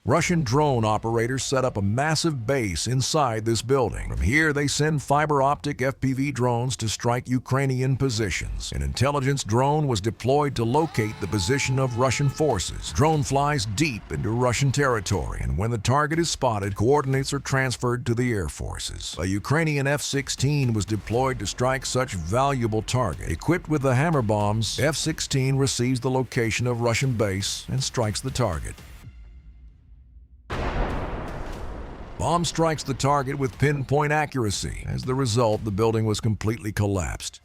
Russian drone operators set up a massive base inside this building. From here, they send fiber-optic FPV drones to strike Ukrainian positions. An intelligence drone was deployed to locate the position of Russian forces. Drone flies deep into Russian territory, and when the target is spotted, coordinates are transferred to the air forces. A Ukrainian F-16 was deployed to strike such valuable target. Equipped with the hammer bombs, F-16 receives the location of Russian base and strikes the target. Bomb strikes the target with pinpoint accuracy. As the result, the building was completely collapsed.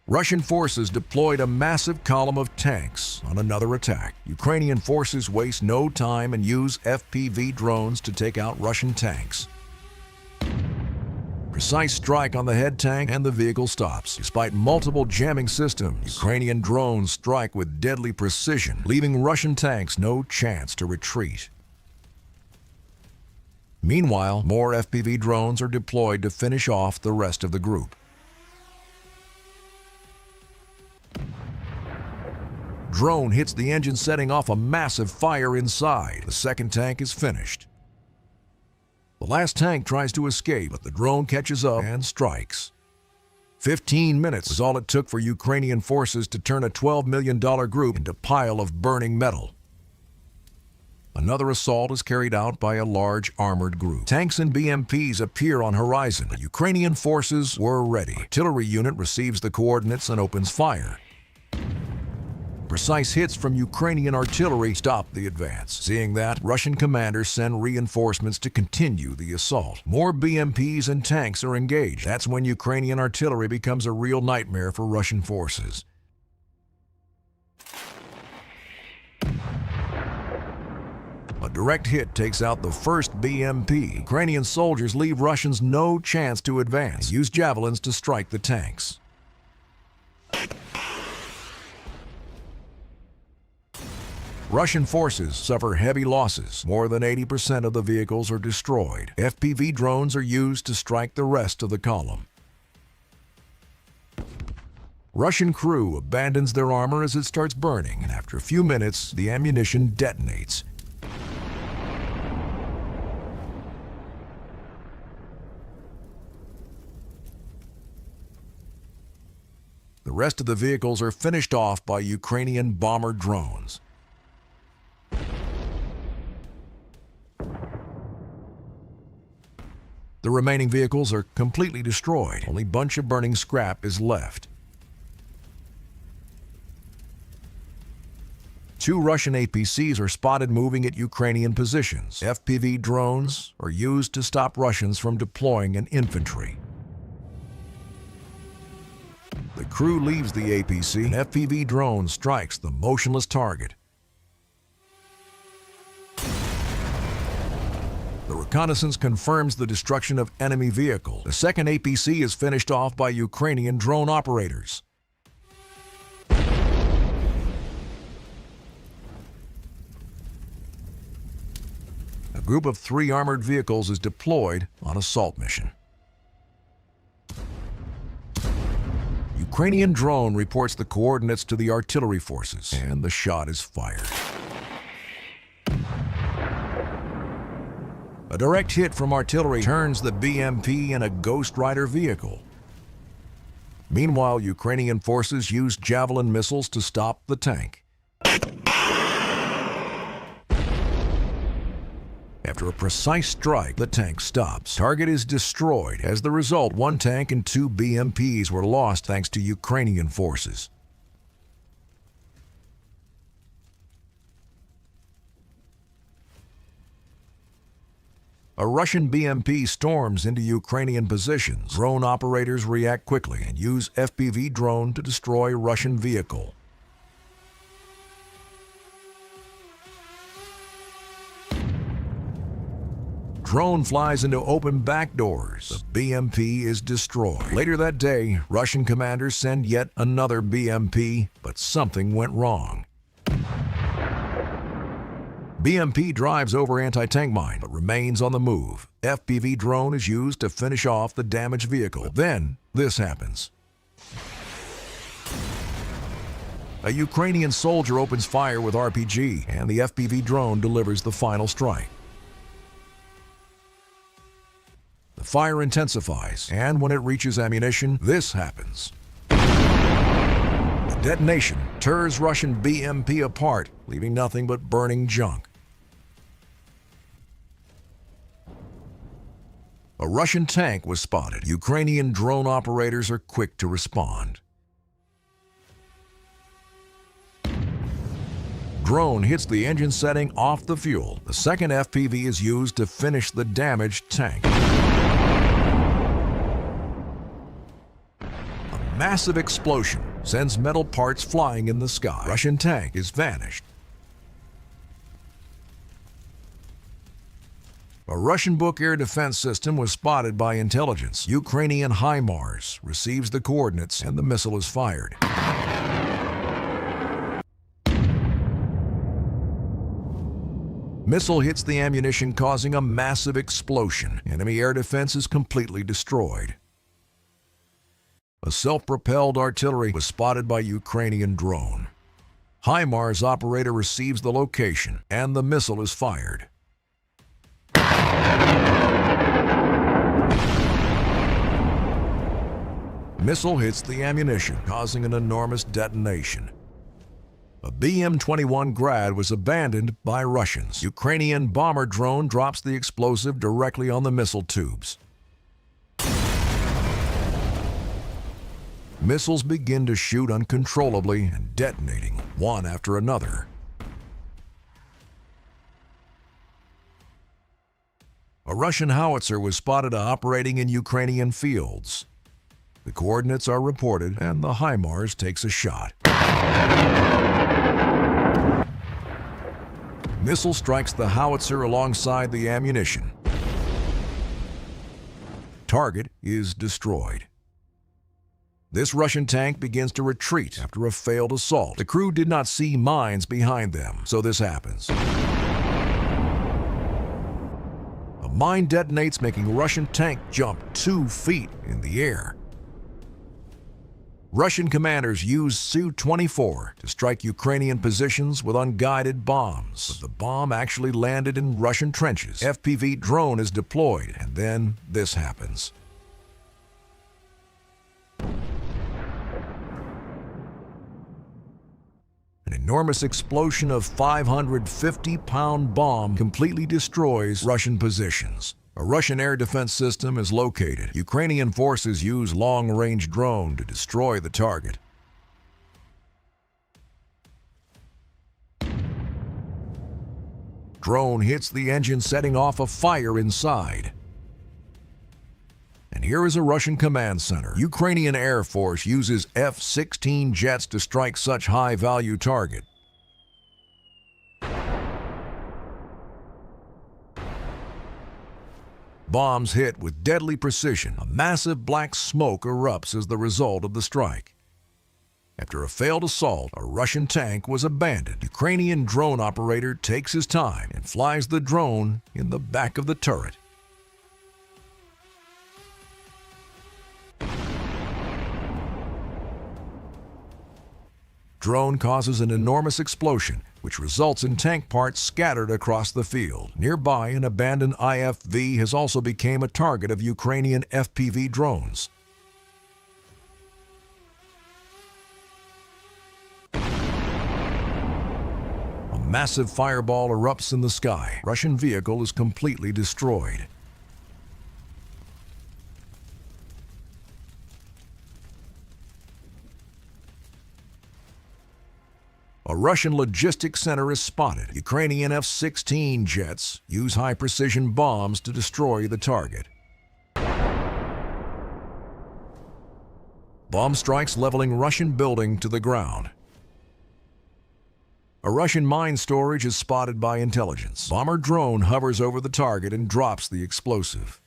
Russian forces deployed a massive column of tanks on another attack. Ukrainian forces waste no time and use FPV drones to take out Russian tanks. Precise strike on the head tank and the vehicle stops. Despite multiple jamming systems, Ukrainian drones strike with deadly precision, leaving Russian tanks no chance to retreat. Meanwhile, more FPV drones are deployed to finish off the rest of the group. Drone hits the engine, setting off a massive fire inside. The second tank is finished. The last tank tries to escape, but the drone catches up and strikes. 15 minutes was all it took for Ukrainian forces to turn a $12 million group into a pile of burning metal. Another assault is carried out by a large armored group. Tanks and BMPs appear on horizon. The Ukrainian forces were ready. Artillery unit receives the coordinates and opens fire. Precise hits from Ukrainian artillery stop the advance. Seeing that, Russian commanders send reinforcements to continue the assault. More BMPs and tanks are engaged. That's when Ukrainian artillery becomes a real nightmare for Russian forces. A direct hit takes out the first BMP. Ukrainian soldiers leave Russians no chance to advance. They use javelins to strike the tanks. Russian forces suffer heavy losses. More than 80% of the vehicles are destroyed. FPV drones are used to strike the rest of the column. Russian crew abandons their armor as it starts burning, and after a few minutes, the ammunition detonates. The rest of the vehicles are finished off by Ukrainian bomber drones. The remaining vehicles are completely destroyed. Only a bunch of burning scrap is left. 2 Russian APCs are spotted moving at Ukrainian positions. FPV drones are used to stop Russians from deploying an infantry. The crew leaves the APC. An FPV drone strikes the motionless target. The reconnaissance confirms the destruction of enemy vehicle. The second APC is finished off by Ukrainian drone operators. A group of 3 armored vehicles is deployed on assault mission. Ukrainian drone reports the coordinates to the artillery forces, and the shot is fired. A direct hit from artillery turns the BMP in a Ghost Rider vehicle. Meanwhile, Ukrainian forces use javelin missiles to stop the tank. After a precise strike, the tank stops. Target is destroyed. As the result, 1 tank and 2 BMPs were lost thanks to Ukrainian forces. A Russian BMP storms into Ukrainian positions. Drone operators react quickly and use FPV drone to destroy Russian vehicle. Drone flies into open back doors. The BMP is destroyed. Later that day, Russian commanders send yet another BMP, but something went wrong. BMP drives over anti-tank mine, but remains on the move. FPV drone is used to finish off the damaged vehicle. Then, this happens. A Ukrainian soldier opens fire with RPG, and the FPV drone delivers the final strike. The fire intensifies, and when it reaches ammunition, this happens. The detonation tears Russian BMP apart, leaving nothing but burning junk. A Russian tank was spotted. Ukrainian drone operators are quick to respond. Drone hits the engine setting off the fuel. The second FPV is used to finish the damaged tank. A massive explosion sends metal parts flying in the sky. Russian tank is vanished. A Russian Buk air defense system was spotted by intelligence. Ukrainian HIMARS receives the coordinates and the missile is fired. Missile hits the ammunition, causing a massive explosion. Enemy air defense is completely destroyed. A self-propelled artillery was spotted by Ukrainian drone. HIMARS operator receives the location and the missile is fired. Missile hits the ammunition, causing an enormous detonation. A BM-21 Grad was abandoned by Russians. Ukrainian bomber drone drops the explosive directly on the missile tubes. Missiles begin to shoot uncontrollably and detonating one after another. A Russian howitzer was spotted operating in Ukrainian fields. The coordinates are reported and the HIMARS takes a shot. Missile strikes the howitzer alongside the ammunition. Target is destroyed. This Russian tank begins to retreat after a failed assault. The crew did not see mines behind them, so this happens. A mine detonates, making Russian tank jump 2 feet in the air. Russian commanders used Su-24 to strike Ukrainian positions with unguided bombs. But the bomb actually landed in Russian trenches. FPV drone is deployed, and then this happens. An enormous explosion of 550-pound bomb completely destroys Russian positions. A Russian air defense system is located. Ukrainian forces use long-range drone to destroy the target. Drone hits the engine, setting off a fire inside. And here is a Russian command center. Ukrainian Air Force uses F-16 jets to strike such high-value target. Bombs hit with deadly precision. A massive black smoke erupts as the result of the strike. After a failed assault, a Russian tank was abandoned. Ukrainian drone operator takes his time and flies the drone in the back of the turret. Drone causes an enormous explosion, which results in tank parts scattered across the field. Nearby, an abandoned IFV has also become a target of Ukrainian FPV drones. A massive fireball erupts in the sky. Russian vehicle is completely destroyed. A Russian logistics center is spotted. Ukrainian F-16 jets use high-precision bombs to destroy the target. Bomb strikes leveling Russian building to the ground. A Russian mine storage is spotted by intelligence. Bomber drone hovers over the target and drops the explosive.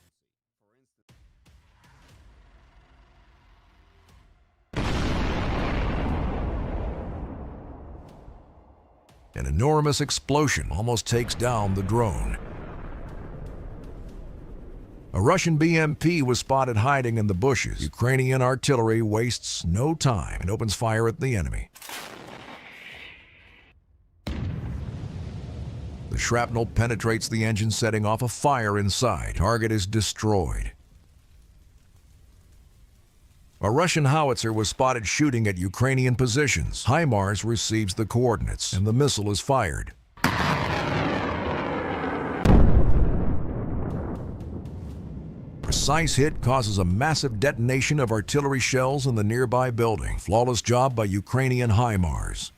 An enormous explosion almost takes down the drone. A Russian BMP was spotted hiding in the bushes. Ukrainian artillery wastes no time and opens fire at the enemy. The shrapnel penetrates the engine, setting off a fire inside. Target is destroyed. A Russian howitzer was spotted shooting at Ukrainian positions. HIMARS receives the coordinates, and the missile is fired. Precise hit causes a massive detonation of artillery shells in the nearby building. Flawless job by Ukrainian HIMARS.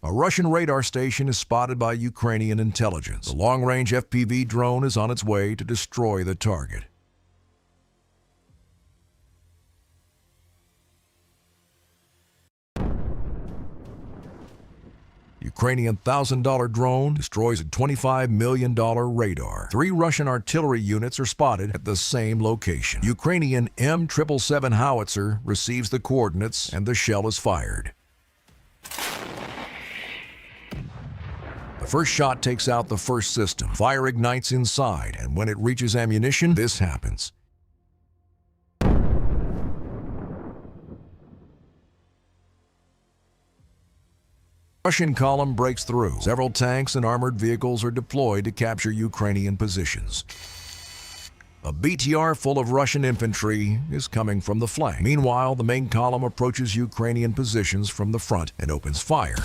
A Russian radar station is spotted by Ukrainian intelligence. The long-range FPV drone is on its way to destroy the target. Ukrainian $1,000 drone destroys a $25 million radar. 3 Russian artillery units are spotted at the same location. Ukrainian M777 howitzer receives the coordinates and the shell is fired. The first shot takes out the first system. Fire ignites inside, and when it reaches ammunition, this happens. Russian column breaks through. Several tanks and armored vehicles are deployed to capture Ukrainian positions. A BTR full of Russian infantry is coming from the flank. Meanwhile, the main column approaches Ukrainian positions from the front and opens fire.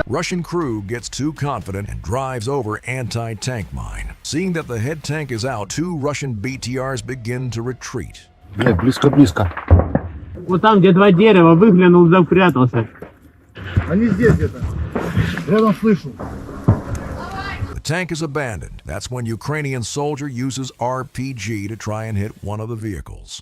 Russian crew gets too confident and drives over anti-tank mine. Seeing that the head tank is out, 2 Russian BTRs begin to retreat. Близко. Вот там, где 2 дерева, выглянул, запрятался. Они здесь где-то. Рядом слышу. The tank is abandoned. That's when Ukrainian soldier uses RPG to try and hit one of the vehicles.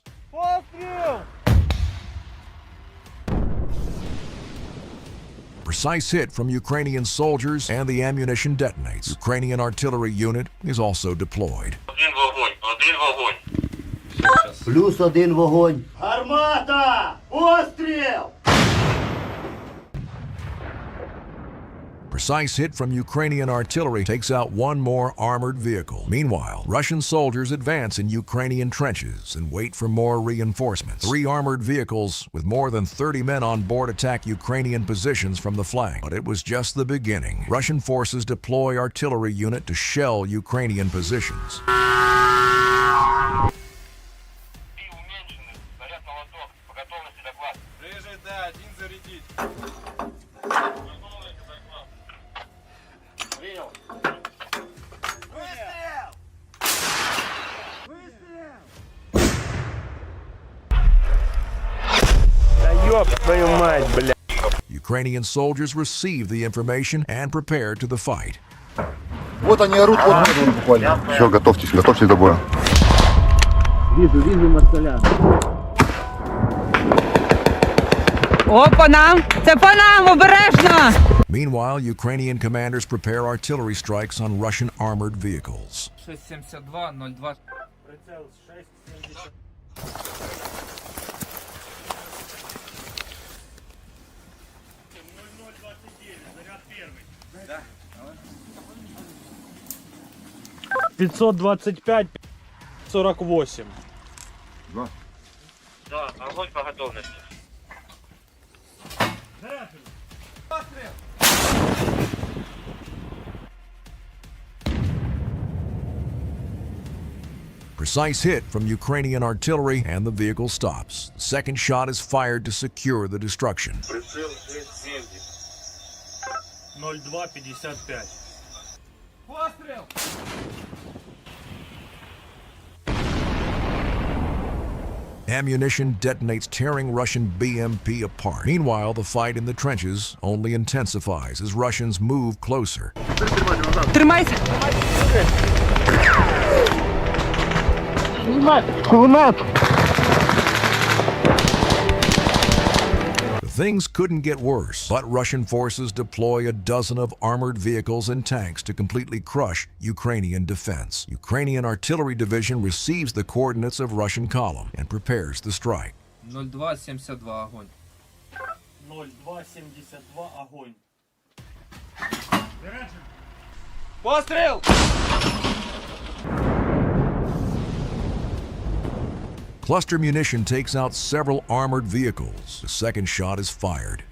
Precise hit from Ukrainian soldiers and the ammunition detonates. Ukrainian artillery unit is also deployed. Плюс 1 вогонь. Гармата! Постріл! Precise hit from Ukrainian artillery takes out 1 more armored vehicle. Meanwhile, Russian soldiers advance in Ukrainian trenches and wait for more reinforcements. 3 armored vehicles with more than 30 men on board attack Ukrainian positions from the flank. But it was just the beginning. Russian forces deploy artillery unit to shell Ukrainian positions. Ukrainian soldiers receive the information and prepare to the fight. Вот они орут, вот он буквально. Все, готовьтесь до боя. Вижу москаля. О, по нам! Це по нам, обережно! Meanwhile, Ukrainian commanders prepare artillery strikes on Russian armored vehicles. 672, 02. Прицел 670. Да. 525, 48. Да, огонь по готовности. Precise hit from Ukrainian artillery and the vehicle stops. The second shot is fired to secure the destruction. Прицел 670. 0255. Пострел! Ammunition detonates, tearing Russian BMP apart. Meanwhile, the fight in the trenches only intensifies as Russians move closer. Тримайся! Things couldn't get worse, but Russian forces deploy a dozen of armored vehicles and tanks to completely crush Ukrainian defense. Ukrainian artillery division receives the coordinates of Russian column and prepares the strike. 0272, огонь. 0272, огонь. Постріл! Cluster munition takes out several armored vehicles. The second shot is fired.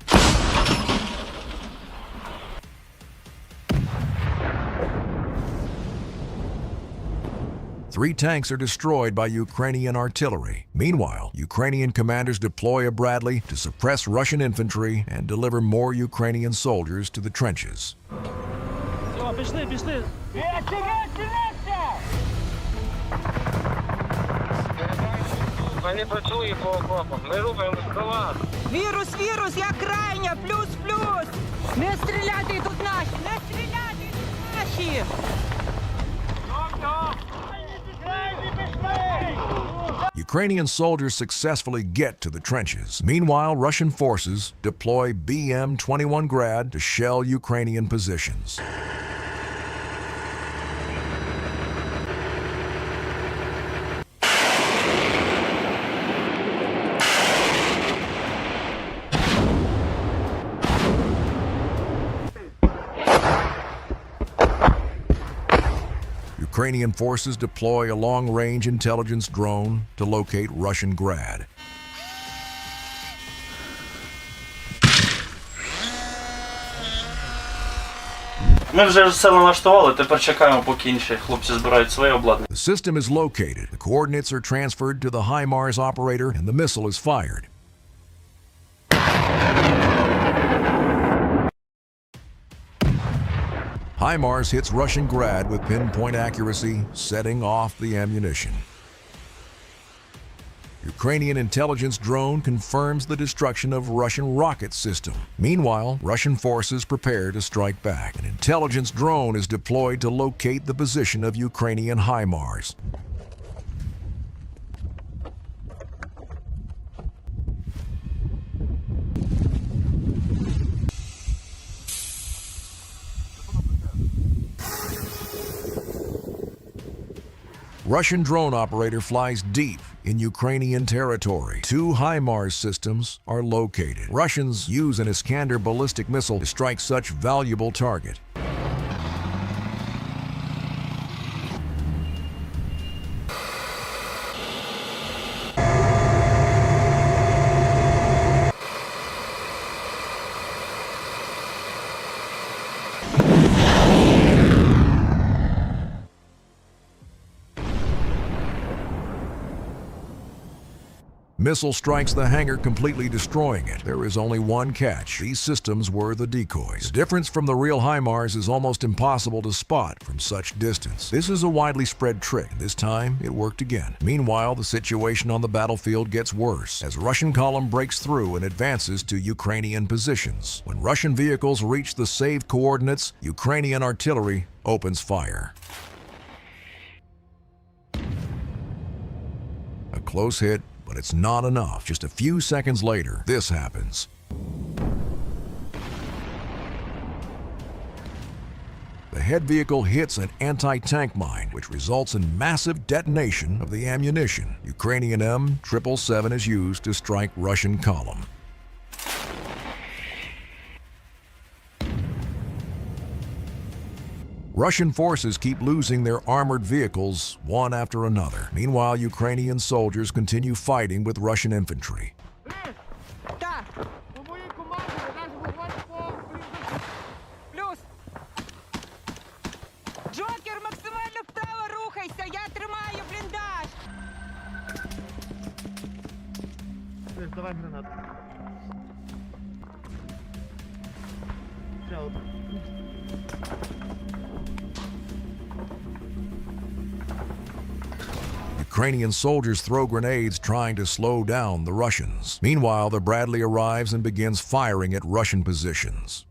Three tanks are destroyed by Ukrainian artillery. Meanwhile, Ukrainian commanders deploy a Bradley to suppress Russian infantry and deliver more Ukrainian soldiers to the trenches. Все, пішли, пішли. Вони працюють по окопах. Ми рухаємо склад. Вірус, вірус, я крайня, плюс. Не стріляти, тут наші, не стріляти, тут наші. Ukrainian soldiers successfully get to the trenches. Meanwhile, Russian forces deploy BM-21 Grad to shell Ukrainian positions. Ukrainian forces deploy a long-range intelligence drone to locate Russian Grad. Ми вже все налаштували, тепер чекаємо, поки інші хлопці збирають своє обладнання. The system is located, the coordinates are transferred to the HIMARS operator, and the missile is fired. HIMARS hits Russian Grad with pinpoint accuracy, setting off the ammunition. Ukrainian intelligence drone confirms the destruction of Russian rocket system. Meanwhile, Russian forces prepare to strike back. An intelligence drone is deployed to locate the position of Ukrainian HIMARS. Russian drone operator flies deep in Ukrainian territory. Two HIMARS systems are located. Russians use an Iskander ballistic missile to strike such valuable target. Missile strikes the hangar, completely destroying it. There is only one catch. These systems were the decoys. The difference from the real HIMARS is almost impossible to spot from such distance. This is a widely spread trick. This time, it worked again. Meanwhile, the situation on the battlefield gets worse as Russian column breaks through and advances to Ukrainian positions. When Russian vehicles reach the saved coordinates, Ukrainian artillery opens fire. A close hit, but it's not enough. Just a few seconds later, this happens. The head vehicle hits an anti-tank mine, which results in massive detonation of the ammunition. Ukrainian M777 is used to strike Russian column. Russian forces keep losing their armored vehicles one after another. Meanwhile, Ukrainian soldiers continue fighting with Russian infantry. Так. Плюс. Джокер, максимально вправо рухайся, я тримаю бліндаж. Давай гранату. Ukrainian soldiers throw grenades trying to slow down the Russians. Meanwhile, the Bradley arrives and begins firing at Russian positions.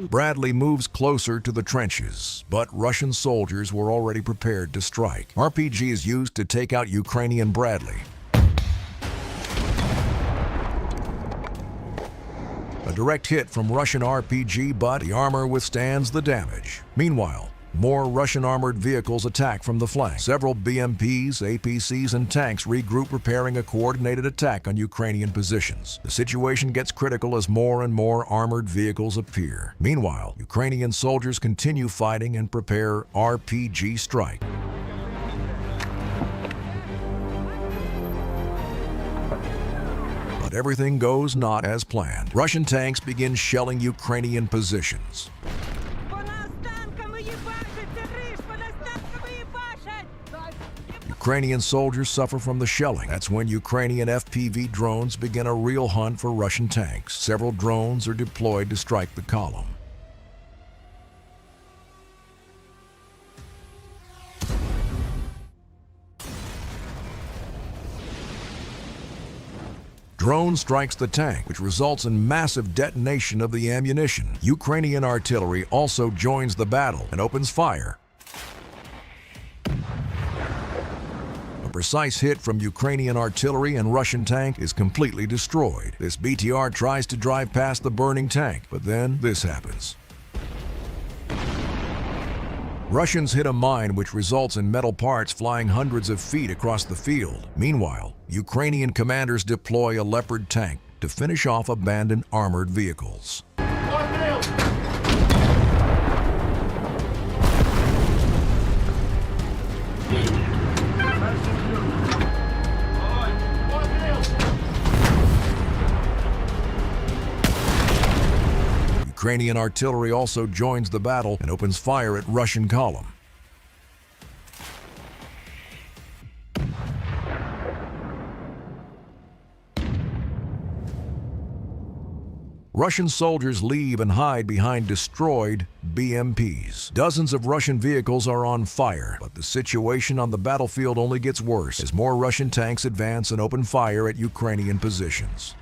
Bradley moves closer to the trenches, but Russian soldiers were already prepared to strike. RPG is used to take out Ukrainian Bradley. A direct hit from Russian RPG, but the armor withstands the damage. Meanwhile, More Russian armored vehicles attack from the flank. Several BMPs, APCs, and tanks regroup, preparing a coordinated attack on Ukrainian positions. The situation gets critical as more and more armored vehicles appear. Meanwhile, Ukrainian soldiers continue fighting and prepare RPG strike. But everything goes not as planned. Russian tanks begin shelling Ukrainian positions. По нас танками їбашать, це риш, по нас танками їбашать! Ukrainian soldiers suffer from the shelling. That's when Ukrainian FPV drones begin a real hunt for Russian tanks. Several drones are deployed to strike the column. Drone strikes the tank, which results in massive detonation of the ammunition. Ukrainian artillery also joins the battle and opens fire. A precise hit from Ukrainian artillery and Russian tank is completely destroyed. This BTR tries to drive past the burning tank, but then this happens. Russians hit a mine which results in metal parts flying hundreds of feet across the field. Meanwhile, Ukrainian commanders deploy a Leopard tank to finish off abandoned armored vehicles. Ukrainian artillery also joins the battle and opens fire at Russian column. Russian soldiers leave and hide behind destroyed BMPs. Dozens of Russian vehicles are on fire, but the situation on the battlefield only gets worse as more Russian tanks advance and open fire at Ukrainian positions.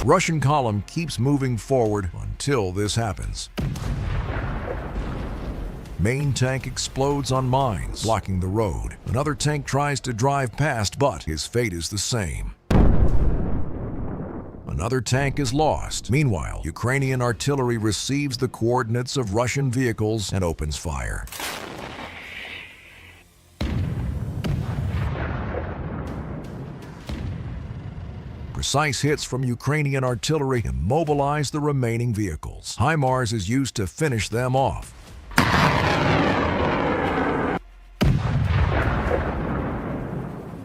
Russian column keeps moving forward until this happens. Main tank explodes on mines, blocking the road. Another tank tries to drive past, but his fate is the same. Another tank is lost. Meanwhile, Ukrainian artillery receives the coordinates of Russian vehicles and opens fire. Precise hits from Ukrainian artillery immobilize the remaining vehicles. HIMARS is used to finish them off.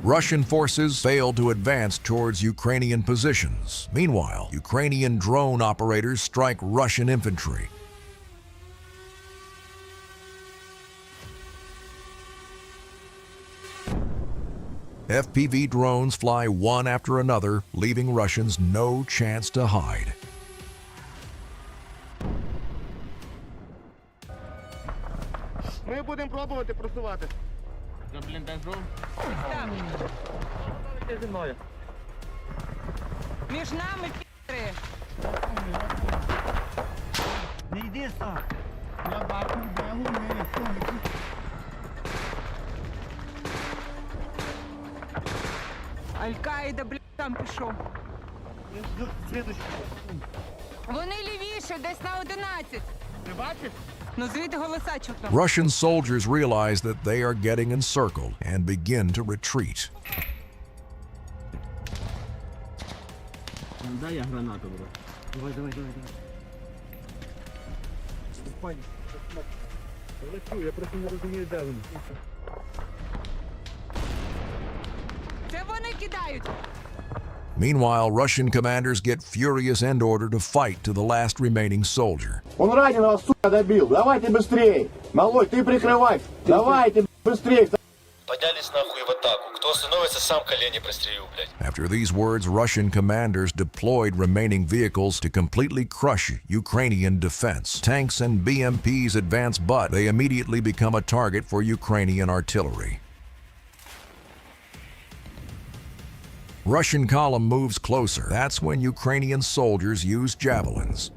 Russian forces failed to advance towards Ukrainian positions. Meanwhile, Ukrainian drone operators strike Russian infantry. FPV drones fly one after another, leaving Russians no chance to hide. Ми будемо пробувати просувати. До бліндажу. Зі мною. Між нами пі***ри! Не йди сам. Я бачу, бегу, не сонку. Аль-Каїда, блядь, там пішов. Слідуючий. Вони лівіше, десь на 11. Ти бачиш? Ну звідти голоса чутно. Russian soldiers realize that they are getting encircled and begin to retreat. Дай я гранату, бро. Давай, давай, давай, давай. Пані. Я просто не розумію, де вони. Це вони кидають. Meanwhile, Russian commanders get furious and order to fight to the last remaining soldier. Он раненого, сука, добил. Давайте быстрее. Малой, ты прикрывай. Давайте быстрее. Поднялись нахуй в атаку. Кто остановится, сам колени прострелю, блядь. After these words, Russian commanders deployed remaining vehicles to completely crush Ukrainian defense. Tanks and BMPs advance, but they immediately become a target for Ukrainian artillery. Russian column moves closer. That's when Ukrainian soldiers use javelins.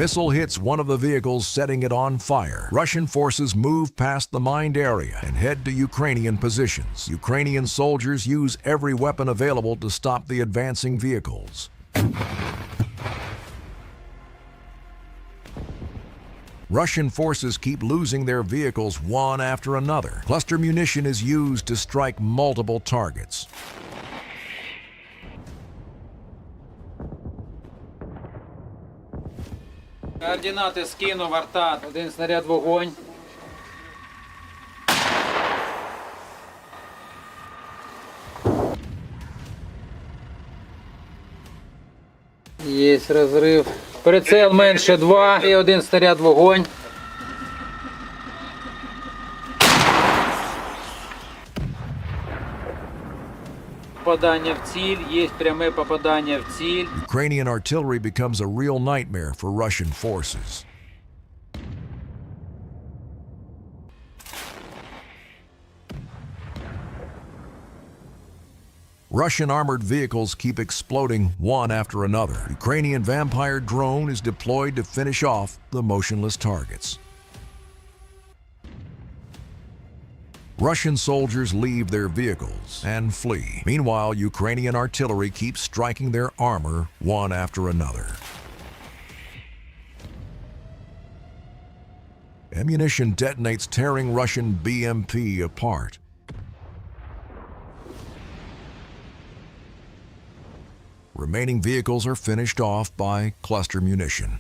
missile hits one of the vehicles, setting it on fire. Russian forces move past the mined area and head to Ukrainian positions. Ukrainian soldiers use every weapon available to stop the advancing vehicles. Russian forces keep losing their vehicles one after another. Cluster munition is used to strike multiple targets. Координати скинув, арта, один снаряд вогонь. Є розрив. Прицел менше 2 і один снаряд вогонь. Попадання в ціль, є пряме попадання в ціль. Ukrainian artillery becomes a real nightmare for Russian forces. Russian armored vehicles keep exploding one after another. Ukrainian Vampire drone is deployed to finish off the motionless targets. Russian soldiers leave their vehicles and flee. Meanwhile, Ukrainian artillery keeps striking their armor one after another. Ammunition detonates, tearing Russian BMP apart. Remaining vehicles are finished off by cluster munition.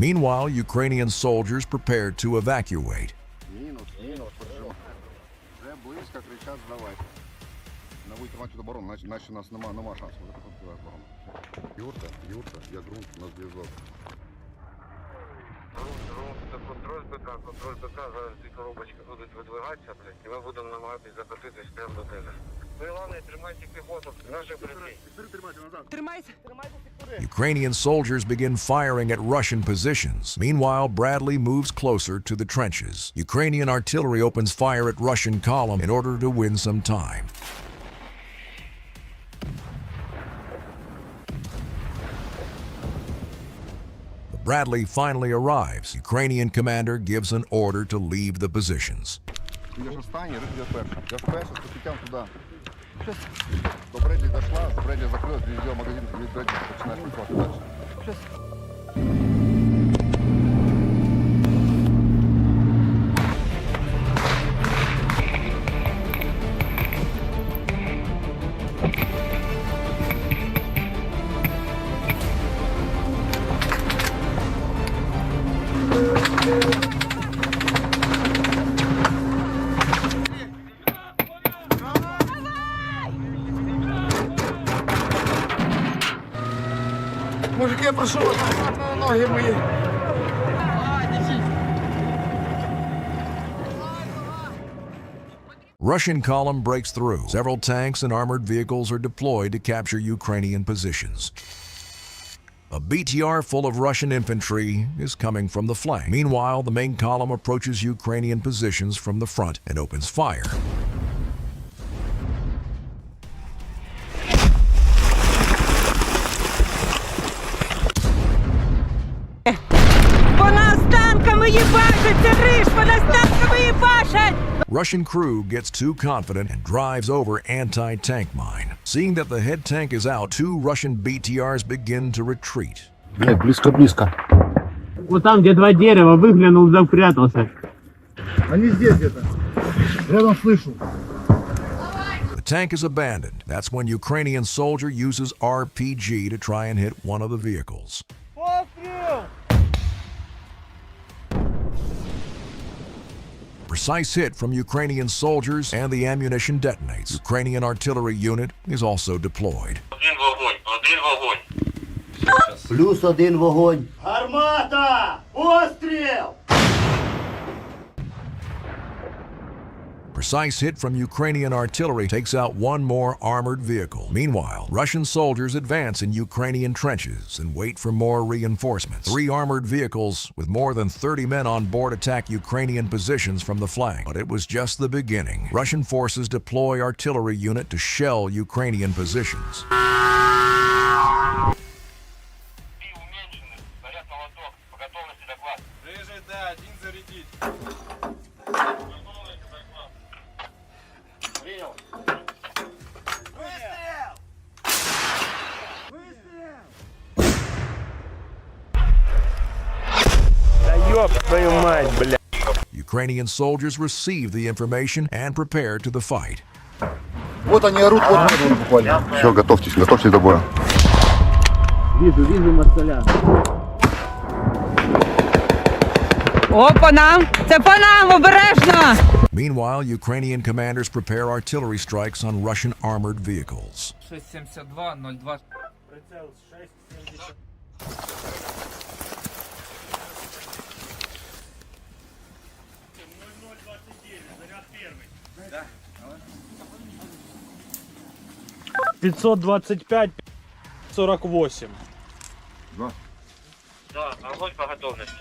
Meanwhile, Ukrainian soldiers prepared to evacuate. Вже близько, кричать, здавайте. На витримати оборону, наче нас нема шансу. Юрта, я ґрунт, у нас зв'язок. Контроль БК, зараз ці коробочки будуть видвигатися, блядь, і ми будемо намагатись закотитись прямо до тебе. Ви, головне, тримайте піхоту, наші брати. Тримайся. Ukrainian soldiers begin firing at Russian positions. Meanwhile, Bradley moves closer to the trenches. Ukrainian artillery opens fire at Russian column in order to win some time. Bradley finally arrives. Ukrainian commander gives an order to leave the positions. Йдеш останній, Рик йде перший. Я перший, то підтягнув туди. До Бредлі дійшла, з Бредлі закрила, відвів магазин, від Бредлі починаєш працювати далі. Мужики, прошу вас, на ноги мої. Russian column breaks through. Several tanks and armored vehicles are deployed to capture Ukrainian positions. A BTR full of Russian infantry is coming from the flank. Meanwhile, the main column approaches Ukrainian positions from the front and opens fire. По нас танками їбашать, це риш, по нас танками їбашать! Russian crew gets too confident and drives over anti-tank mine. Seeing that the head tank is out, 2 Russian BTRs begin to retreat. Блядь, близко. Вот там, где 2 дерева, выглянул, запрятался. Они здесь где-то. Рядом слышу. The tank is abandoned. That's when Ukrainian soldier uses RPG to try and hit one of the vehicles. Precise hit from Ukrainian soldiers and the ammunition detonates. Ukrainian artillery unit is also deployed. Один вогонь. Плюс 1 вогонь. Гармата! Постріл! Precise hit from Ukrainian artillery takes out one more armored vehicle. Meanwhile, Russian soldiers advance in Ukrainian trenches and wait for more reinforcements. 3 armored vehicles with more than 30 men on board attack Ukrainian positions from the flank. But it was just the beginning. Russian forces deploy artillery unit to shell Ukrainian positions. Ukrainian soldiers receive the information and prepare to the fight. Вот они орут, вот они буквально. Все, готовьтесь до боя. Вижу марсаля. О, по нам! Це по нам! Обережно! Meanwhile, Ukrainian commanders prepare artillery strikes on Russian armored vehicles. 672, 02. Прицел 670. Да. 525, 48. Да, огонь по готовности.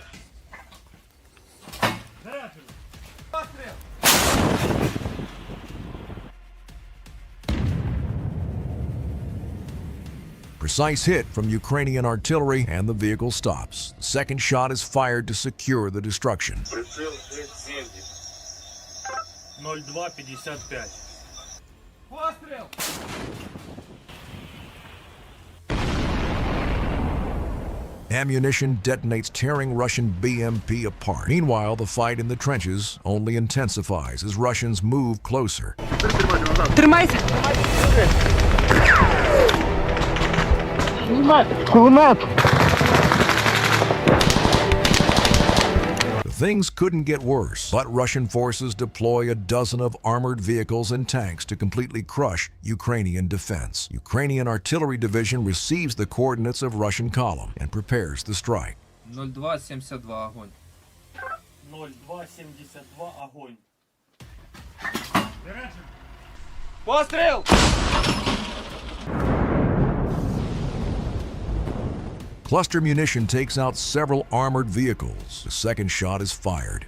Precise hit from Ukrainian artillery and the vehicle stops. The second shot is fired to secure the destruction. Прицел 670. 0255. Постріл! Ammunition detonates, tearing Russian BMP apart. Meanwhile, the fight in the trenches only intensifies as Russians move closer. Тримайся! Things couldn't get worse, but Russian forces deploy a dozen of armored vehicles and tanks to completely crush Ukrainian defense. Ukrainian artillery division receives the coordinates of Russian column and prepares the strike. 0272, огонь. 0272, огонь. Постріл! Cluster munition takes out several armored vehicles. The second shot is fired.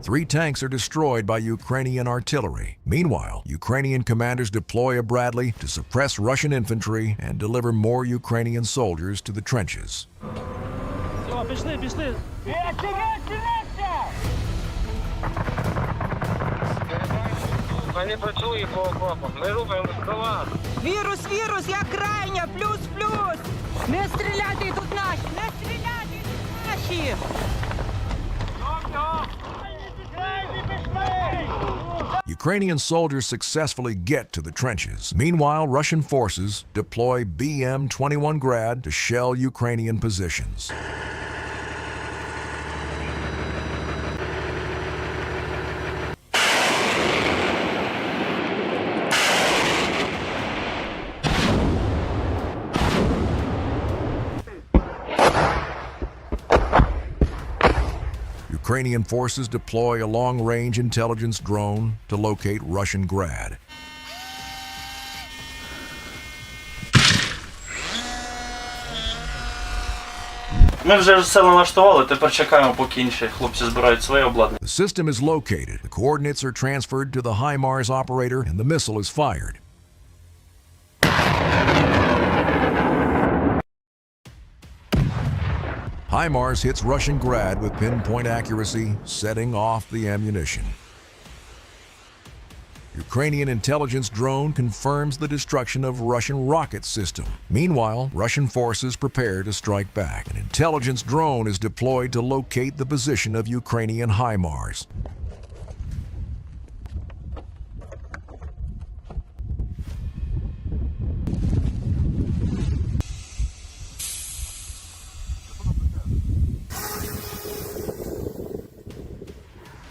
Three tanks are destroyed by Ukrainian artillery. Meanwhile, Ukrainian commanders deploy a Bradley to suppress Russian infantry and deliver more Ukrainian soldiers to the trenches. Все, пішли, пішли. Вони працюють по окопам. Ми рухаємо склад. Вірус, вірус, я крайня! Плюс! Не стріляти, тут наші! Не стріляти, тут наші! Ukrainian soldiers successfully get to the trenches. Meanwhile, Russian forces deploy BM-21 Grad to shell Ukrainian positions. Ukrainian forces deploy a long-range intelligence drone to locate Russian Grad. Ми вже все налаштували, тепер чекаємо, поки інші хлопці збирають своє обладнання. The system is located, the coordinates are transferred to the HIMARS operator, and the missile is fired. HIMARS hits Russian Grad with pinpoint accuracy, setting off the ammunition. Ukrainian intelligence drone confirms the destruction of Russian rocket system. Meanwhile, Russian forces prepare to strike back. An intelligence drone is deployed to locate the position of Ukrainian HIMARS.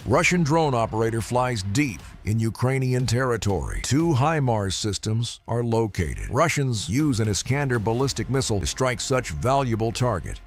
Russian drone operator flies deep In Ukrainian territory, 2 HIMARS systems are located. Russians use an Iskander ballistic missile to strike such valuable target.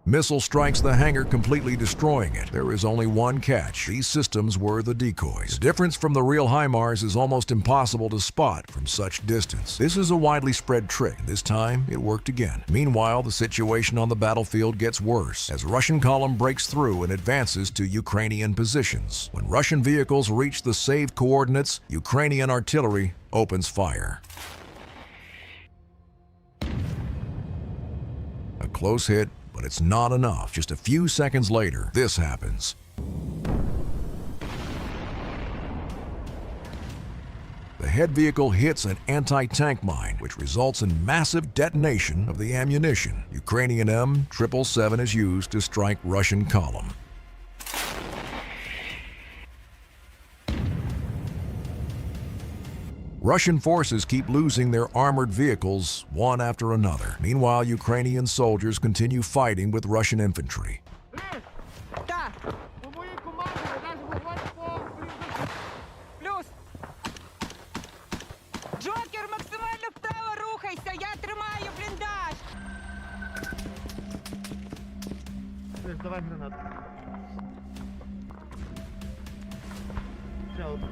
Missile strikes the hangar, completely destroying it. There is only one catch. These systems were the decoys. The difference from the real HIMARS is almost impossible to spot from such distance. This is a widely spread trick. This time, it worked again. Meanwhile, the situation on the battlefield gets worse as Russian column breaks through and advances to Ukrainian positions. When Russian vehicles reach the saved coordinates, Ukrainian artillery opens fire. A close hit, but it's not enough. Just a few seconds later, this happens. The head vehicle hits an anti-tank mine, which results in massive detonation of the ammunition. Ukrainian M777 is used to strike Russian column. Russian forces keep losing their armored vehicles one after another. Meanwhile, Ukrainian soldiers continue fighting with Russian infantry. Так. Плюс. Джокер, максимально вправо рухайся, я тримаю бліндаж. Давай гранату. Ще одну.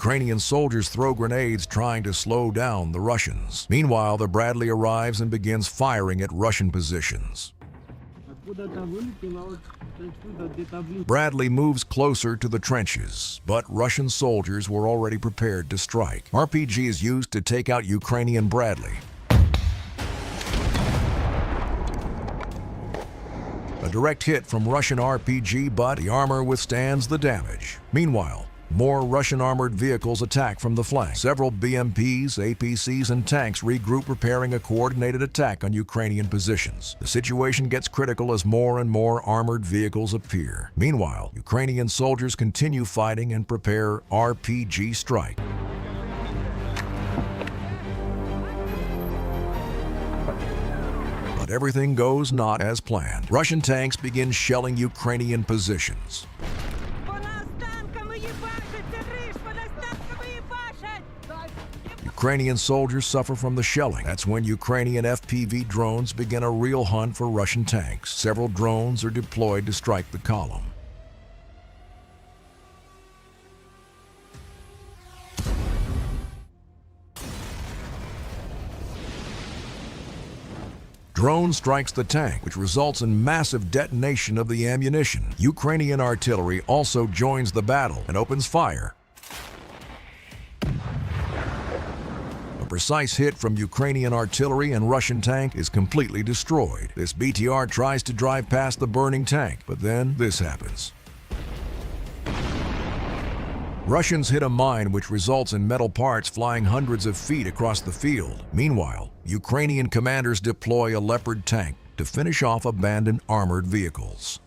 Ukrainian soldiers throw grenades trying to slow down the Russians. Meanwhile, the Bradley arrives and begins firing at Russian positions. Bradley moves closer to the trenches, but Russian soldiers were already prepared to strike. RPG is used to take out Ukrainian Bradley. A direct hit from Russian RPG, but the armor withstands the damage. Meanwhile, more Russian armored vehicles attack from the flank. Several BMPs, APCs, and tanks regroup, preparing a coordinated attack on Ukrainian positions. The situation gets critical as more and more armored vehicles appear. Meanwhile, Ukrainian soldiers continue fighting and prepare RPG strike. But everything goes not as planned. Russian tanks begin shelling Ukrainian positions. Ukrainian soldiers suffer from the shelling. That's when Ukrainian FPV drones begin a real hunt for Russian tanks. Several drones are deployed to strike the column. Drone strikes the tank, which results in massive detonation of the ammunition. Ukrainian artillery also joins the battle and opens fire. A precise hit from Ukrainian artillery and Russian tank is completely destroyed. This BTR tries to drive past the burning tank, but then this happens. Russians hit a mine which results in metal parts flying hundreds of feet across the field. Meanwhile, Ukrainian commanders deploy a Leopard tank to finish off abandoned armored vehicles.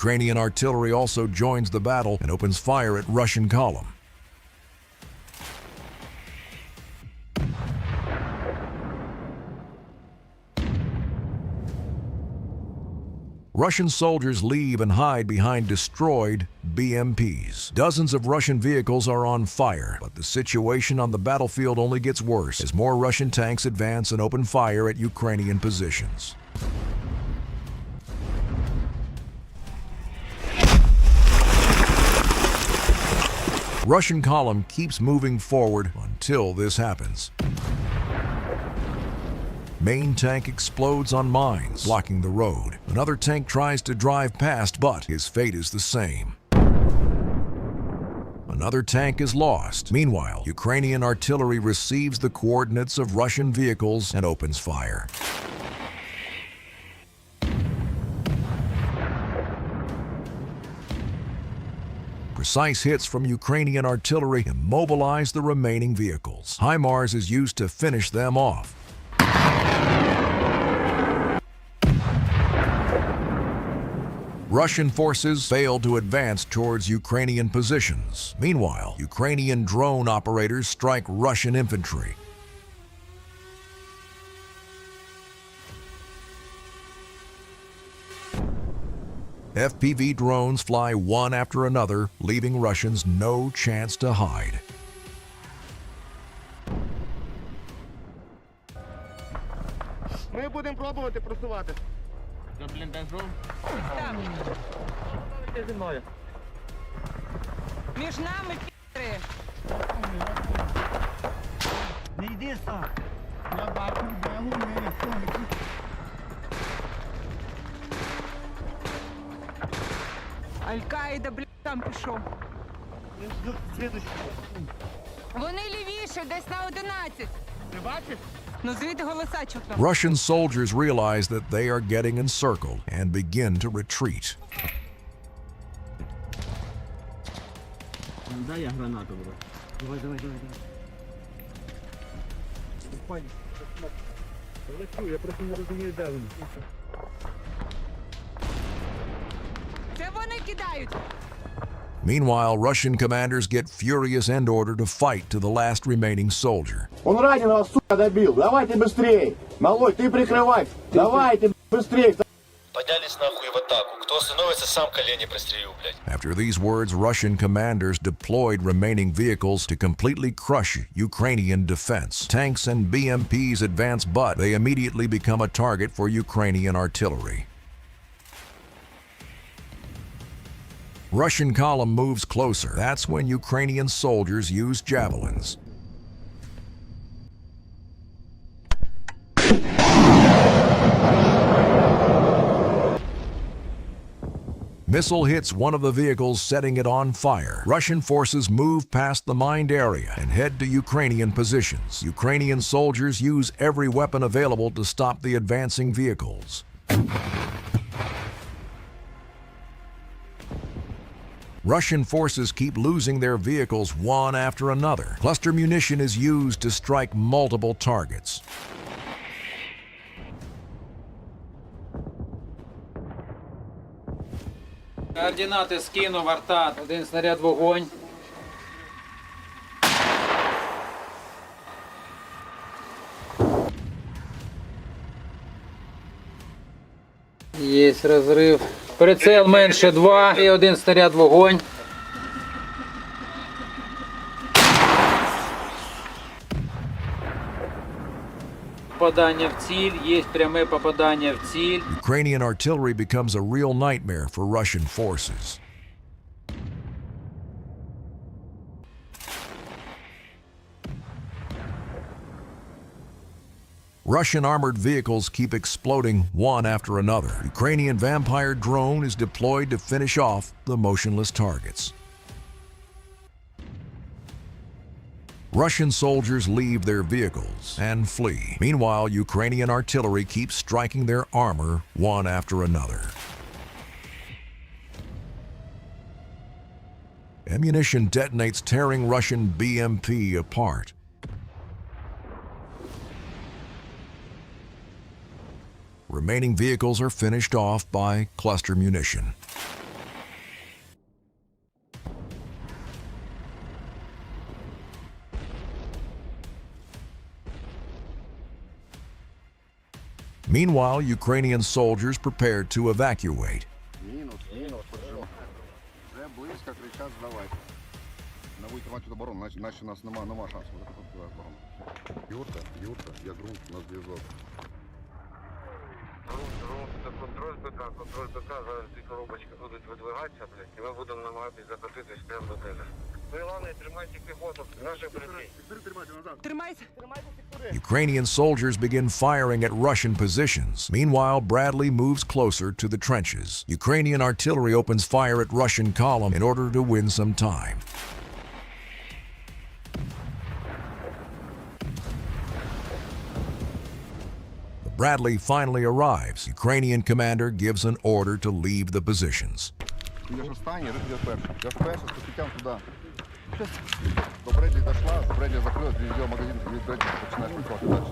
Ukrainian artillery also joins the battle and opens fire at Russian column. Russian soldiers leave and hide behind destroyed BMPs. Dozens of Russian vehicles are on fire, but the situation on the battlefield only gets worse as more Russian tanks advance and open fire at Ukrainian positions. Russian column keeps moving forward until this happens. Main tank explodes on mines, blocking the road. Another tank tries to drive past, but his fate is the same. Another tank is lost. Meanwhile, Ukrainian artillery receives the coordinates of Russian vehicles and opens fire. Precise hits from Ukrainian artillery immobilize the remaining vehicles. HIMARS is used to finish them off. Russian forces failed to advance towards Ukrainian positions. Meanwhile, Ukrainian drone operators strike Russian infantry. FPV drones fly one after another, leaving Russians no chance to hide. Ми будемо пробувати просувати. Між нами пі***ри. Не йди сам. Я бачу, де вони, хто не тут. Аль-Каїда, блядь, там пішов. Вони лівіше, десь на 11. Ти бачиш? Ну звідти голоса чутно. Russian soldiers realize that they are getting encircled and begin to retreat. Дай я гранату, бро. Давай, давай, давай, давай. Я просто не розумію, де вони. Це вони кидають. Meanwhile, Russian commanders get furious and order to fight to the last remaining soldier. Он раненого, сука, добил. Давайте быстрее. Малой, ты прикрывай. Давайте быстрее. Поднялись нахуй в атаку. Кто остановится, сам колени прострелю, блядь. After these words, Russian commanders deployed remaining vehicles to completely crush Ukrainian defense. Tanks and BMPs advance, but they immediately become a target for Ukrainian artillery. Russian column moves closer. That's when Ukrainian soldiers use javelins. Missile hits one of the vehicles, setting it on fire. Russian forces move past the mined area and head to Ukrainian positions. Ukrainian soldiers use every weapon available to stop the advancing vehicles. Russian forces keep losing their vehicles one after another. Cluster munition is used to strike multiple targets. Координати скинув, арта. Один снаряд вогонь. Є розрив. Прицел менше 2 і один снаряд вогонь. Попадання в ціль, є пряме попадання в ціль. Ukrainian artillery becomes a real nightmare for Russian forces. Russian armored vehicles keep exploding one after another. Ukrainian Vampire drone is deployed to finish off the motionless targets. Russian soldiers leave their vehicles and flee. Meanwhile, Ukrainian artillery keeps striking their armor one after another. Ammunition detonates, tearing Russian BMP apart. Remaining vehicles are finished off by cluster munition. Meanwhile, Ukrainian soldiers prepared to evacuate. Мінус, держу. Вже близько, кричать, здавайте. На вийти мати оборону, наче нас нема шансу. Закупити оборону. Юрта, я ґрунт, на зв'язок. Контроль БК, зараз ці коробочки будуть видвигатися, блядь, і ми будемо намагатись закотитись прямо до тебе. Ви, головне, тримайте піхоту, наших братів. Тримайся. Ukrainian soldiers begin firing at Russian positions. Meanwhile, Bradley moves closer to the trenches. Ukrainian artillery opens fire at Russian column in order to win some time. Bradley finally arrives. Ukrainian commander gives an order to leave the positions. Ти йдеш останній, Рик йде перший. Я перший з посвітям туди. До Бредлі дійшла, з Бредлі закрила, ти взяв магазин, від Бредлі починаєш працювати далі.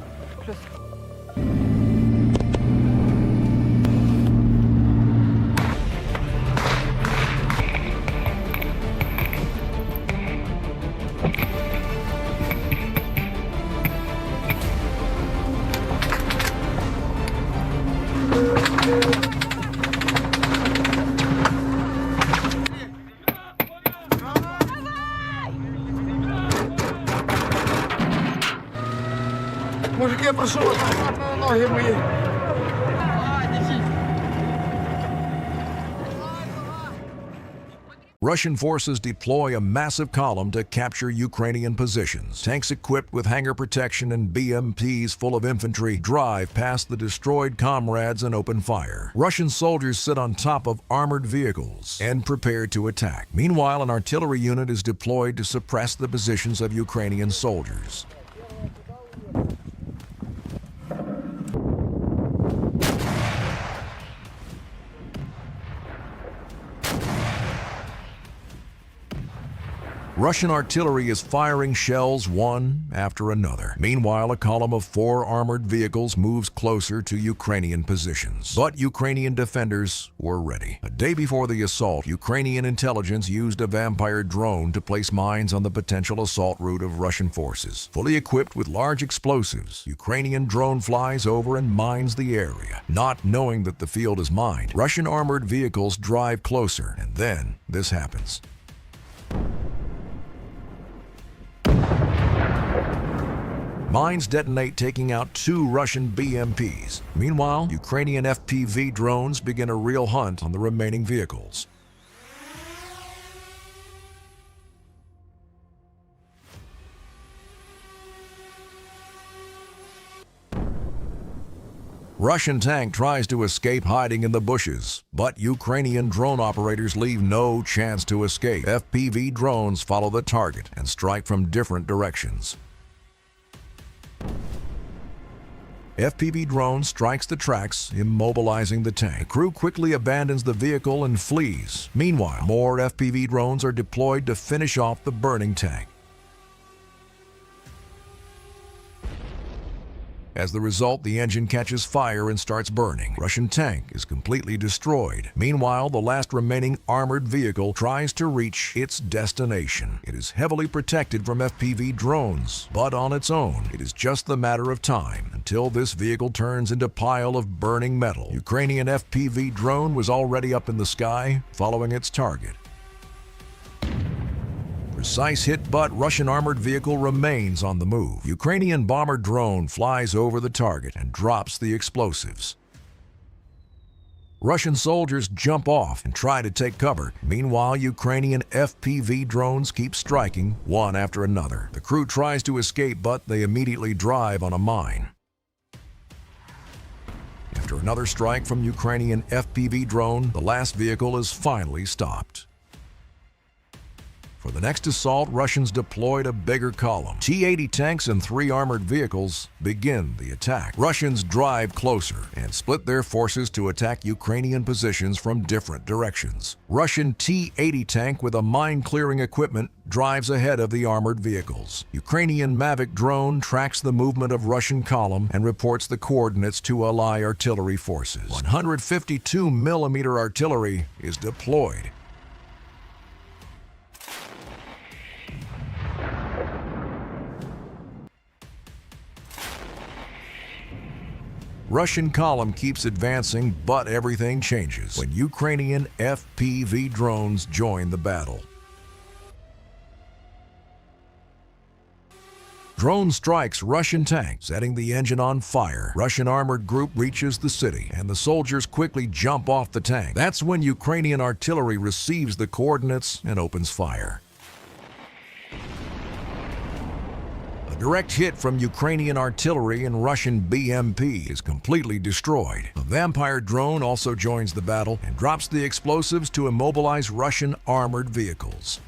Мужики, я прошу вас, на ноги мої. Russian forces deploy a massive column to capture Ukrainian positions. Tanks equipped with hangar protection and BMPs full of infantry drive past the destroyed comrades and open fire. Russian soldiers sit on top of armored vehicles and prepare to attack. Meanwhile, an artillery unit is deployed to suppress the positions of Ukrainian soldiers. Russian artillery is firing shells one after another. Meanwhile, a column of 4 armored vehicles moves closer to Ukrainian positions. But Ukrainian defenders were ready. A day before the assault, Ukrainian intelligence used a Vampire drone to place mines on the potential assault route of Russian forces. Fully equipped with large explosives, Ukrainian drone flies over and mines the area. Not knowing that the field is mined, Russian armored vehicles drive closer, and then this happens. Mines detonate, taking out 2 Russian BMPs. Meanwhile, Ukrainian FPV drones begin a real hunt on the remaining vehicles. Russian tank tries to escape hiding in the bushes, but Ukrainian drone operators leave no chance to escape. FPV drones follow the target and strike from different directions. FPV drone strikes the tracks, immobilizing the tank. The crew quickly abandons the vehicle and flees. Meanwhile, more FPV drones are deployed to finish off the burning tank. As the result, the engine catches fire and starts burning. Russian tank is completely destroyed. Meanwhile, the last remaining armored vehicle tries to reach its destination. It is heavily protected from FPV drones, but on its own, it is just the matter of time until this vehicle turns into a pile of burning metal. Ukrainian FPV drone was already up in the sky, following its target. Precise hit, but Russian armored vehicle remains on the move. Ukrainian bomber drone flies over the target and drops the explosives. Russian soldiers jump off and try to take cover. Meanwhile, Ukrainian FPV drones keep striking one after another. The crew tries to escape, but they immediately drive on a mine. After another strike from Ukrainian FPV drone, the last vehicle is finally stopped. For the next assault, Russians deployed a bigger column. T-80 tanks and 3 armored vehicles begin the attack. Russians drive closer and split their forces to attack Ukrainian positions from different directions. Russian T-80 tank with a mine-clearing equipment drives ahead of the armored vehicles. Ukrainian Mavic drone tracks the movement of Russian column and reports the coordinates to Ally artillery forces. 152mm artillery is deployed. Russian column keeps advancing, but everything changes when Ukrainian FPV drones join the battle. Drone strikes Russian tank, setting the engine on fire. Russian armored group reaches the city, and the soldiers quickly jump off the tank. That's when Ukrainian artillery receives the coordinates and opens fire. Direct hit from Ukrainian artillery and Russian BMP is completely destroyed. A Vampire drone also joins the battle and drops the explosives to immobilize Russian armored vehicles.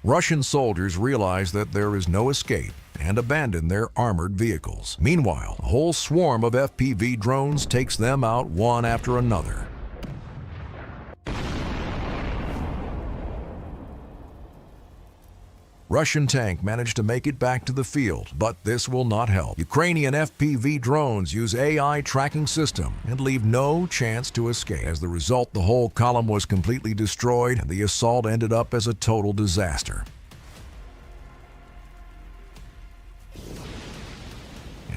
Russian soldiers realize that there is no escape and abandon their armored vehicles. Meanwhile, a whole swarm of FPV drones takes them out one after another. Russian tank managed to make it back to the field, but this will not help. Ukrainian FPV drones use AI tracking system and leave no chance to escape. As the result, the whole column was completely destroyed and the assault ended up as a total disaster.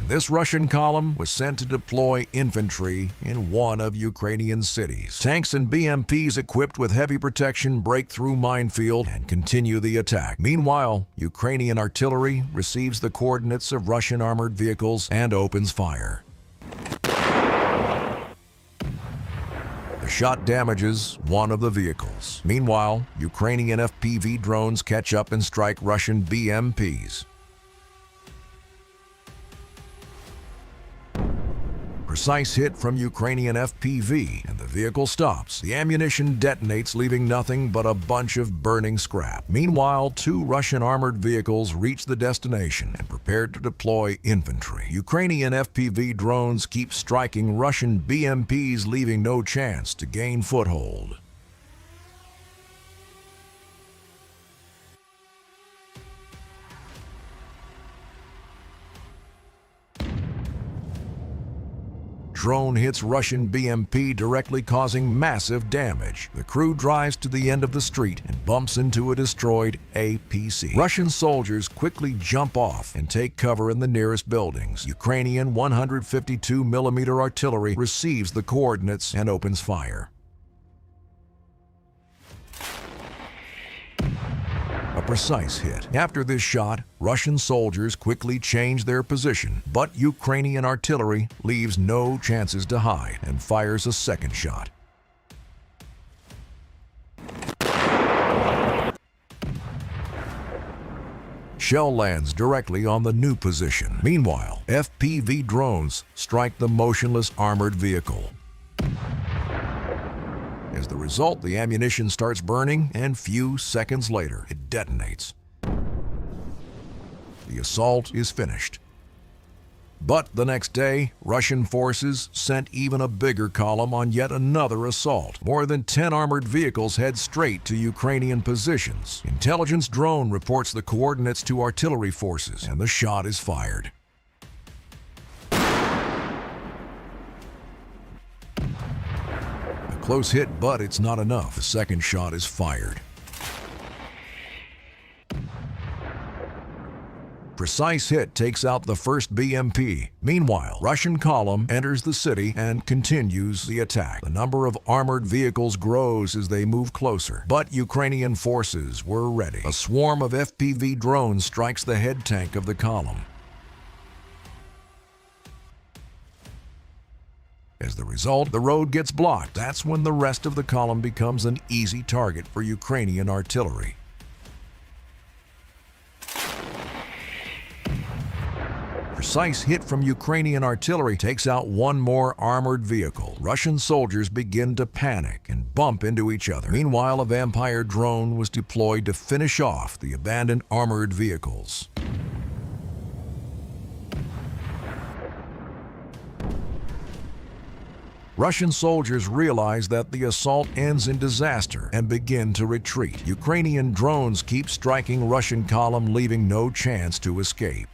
This Russian column was sent to deploy infantry in one of Ukrainian cities. Tanks and BMPs equipped with heavy protection break through minefield and continue the attack. Meanwhile, Ukrainian artillery receives the coordinates of Russian armored vehicles and opens fire. The shot damages one of the vehicles. Meanwhile, Ukrainian FPV drones catch up and strike Russian BMPs. Precise hit from Ukrainian FPV, and the vehicle stops. The ammunition detonates, leaving nothing but a bunch of burning scrap. Meanwhile, 2 Russian armored vehicles reach the destination and prepare to deploy infantry. Ukrainian FPV drones keep striking Russian BMPs, leaving no chance to gain foothold. Drone hits Russian BMP, directly causing massive damage. The crew drives to the end of the street and bumps into a destroyed APC. Russian soldiers quickly jump off and take cover in the nearest buildings. Ukrainian 152mm artillery receives the coordinates and opens fire. A precise hit. After this shot, Russian soldiers quickly change their position, but Ukrainian artillery leaves no chances to hide and fires a second shot. Shell lands directly on the new position. Meanwhile, FPV drones strike the motionless armored vehicle. As the result, the ammunition starts burning, and few seconds later, it detonates. The assault is finished. But the next day, Russian forces sent even a bigger column on yet another assault. More than 10 armored vehicles head straight to Ukrainian positions. Intelligence drone reports the coordinates to artillery forces, and the shot is fired. Close hit, but it's not enough. The second shot is fired. Precise hit takes out the first BMP. Meanwhile, Russian column enters the city and continues the attack. The number of armored vehicles grows as they move closer, but Ukrainian forces were ready. A swarm of FPV drones strikes the head tank of the column. As the result, the road gets blocked. That's when the rest of the column becomes an easy target for Ukrainian artillery. Precise hit from Ukrainian artillery takes out one more armored vehicle. Russian soldiers begin to panic and bump into each other. Meanwhile, a Vampire drone was deployed to finish off the abandoned armored vehicles. Russian soldiers realize that the assault ends in disaster and begin to retreat. Ukrainian drones keep striking Russian column, leaving no chance to escape.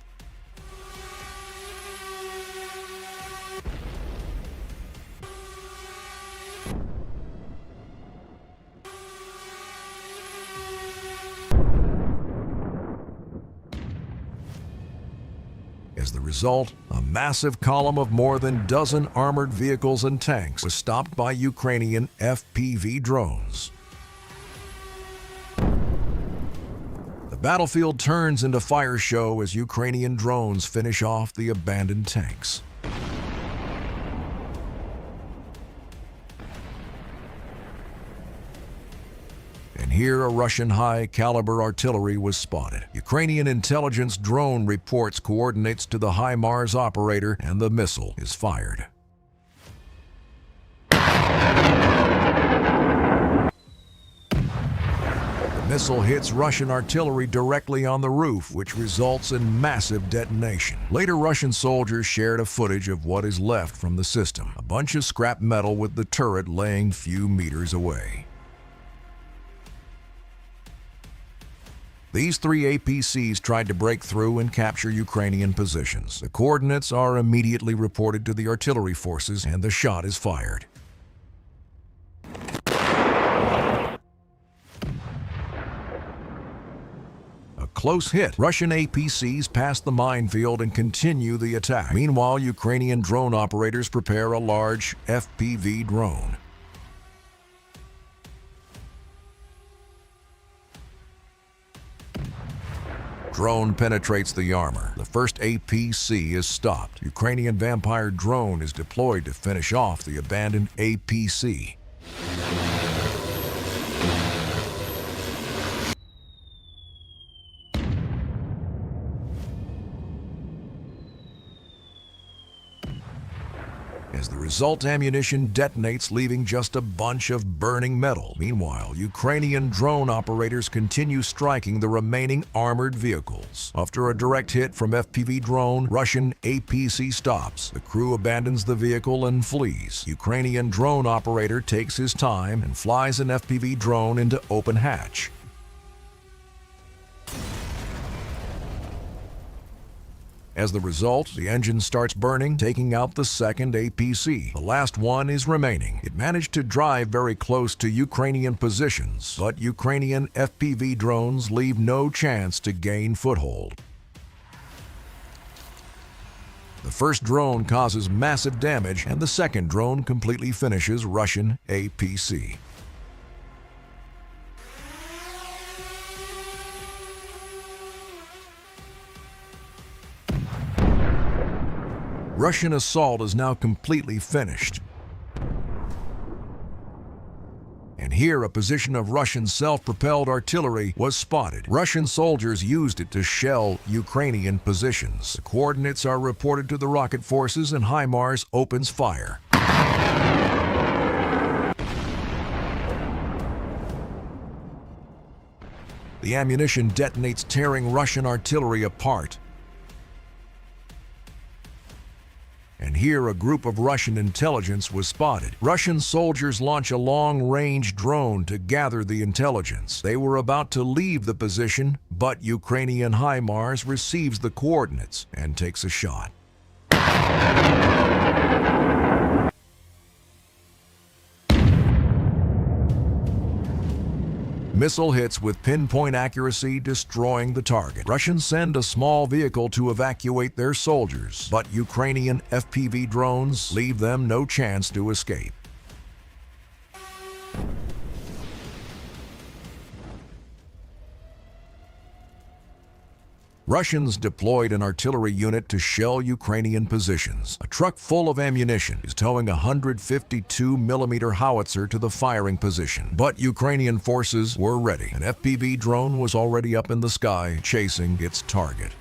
As the result, a massive column of more than a dozen armored vehicles and tanks was stopped by Ukrainian FPV drones. The battlefield turns into fire show as Ukrainian drones finish off the abandoned tanks. And here a Russian high-caliber artillery was spotted. Ukrainian intelligence drone reports coordinates to the HIMARS operator, and the missile is fired. The missile hits Russian artillery directly on the roof, which results in massive detonation. Later, Russian soldiers shared a footage of what is left from the system, a bunch of scrap metal with the turret laying few meters away. These 3 APCs tried to break through and capture Ukrainian positions. The coordinates are immediately reported to the artillery forces, and the shot is fired. A close hit. Russian APCs pass the minefield and continue the attack. Meanwhile, Ukrainian drone operators prepare a large FPV drone. Drone penetrates the armor. The first APC is stopped. Ukrainian Vampire drone is deployed to finish off the abandoned APC. As the result, ammunition detonates, leaving just a bunch of burning metal. Meanwhile, Ukrainian drone operators continue striking the remaining armored vehicles. After a direct hit from FPV drone, Russian APC stops. The crew abandons the vehicle and flees. Ukrainian drone operator takes his time and flies an FPV drone into open hatch. As the result, the engine starts burning, taking out the second APC. The last one is remaining. It managed to drive very close to Ukrainian positions, but Ukrainian FPV drones leave no chance to gain foothold. The first drone causes massive damage, and the second drone completely finishes Russian APC. Russian assault is now completely finished. And here a position of Russian self-propelled artillery was spotted. Russian soldiers used it to shell Ukrainian positions. The coordinates are reported to the rocket forces, and HIMARS opens fire. The ammunition detonates, tearing Russian artillery apart. And here a group of Russian intelligence was spotted. Russian soldiers launch a long-range drone to gather the intelligence. They were about to leave the position, but Ukrainian HIMARS receives the coordinates and takes a shot. Missile hits with pinpoint accuracy, destroying the target. Russians send a small vehicle to evacuate their soldiers, but Ukrainian FPV drones leave them no chance to escape. Russians deployed an artillery unit to shell Ukrainian positions. A truck full of ammunition is towing a 152mm howitzer to the firing position. But Ukrainian forces were ready. An FPV drone was already up in the sky, chasing its target.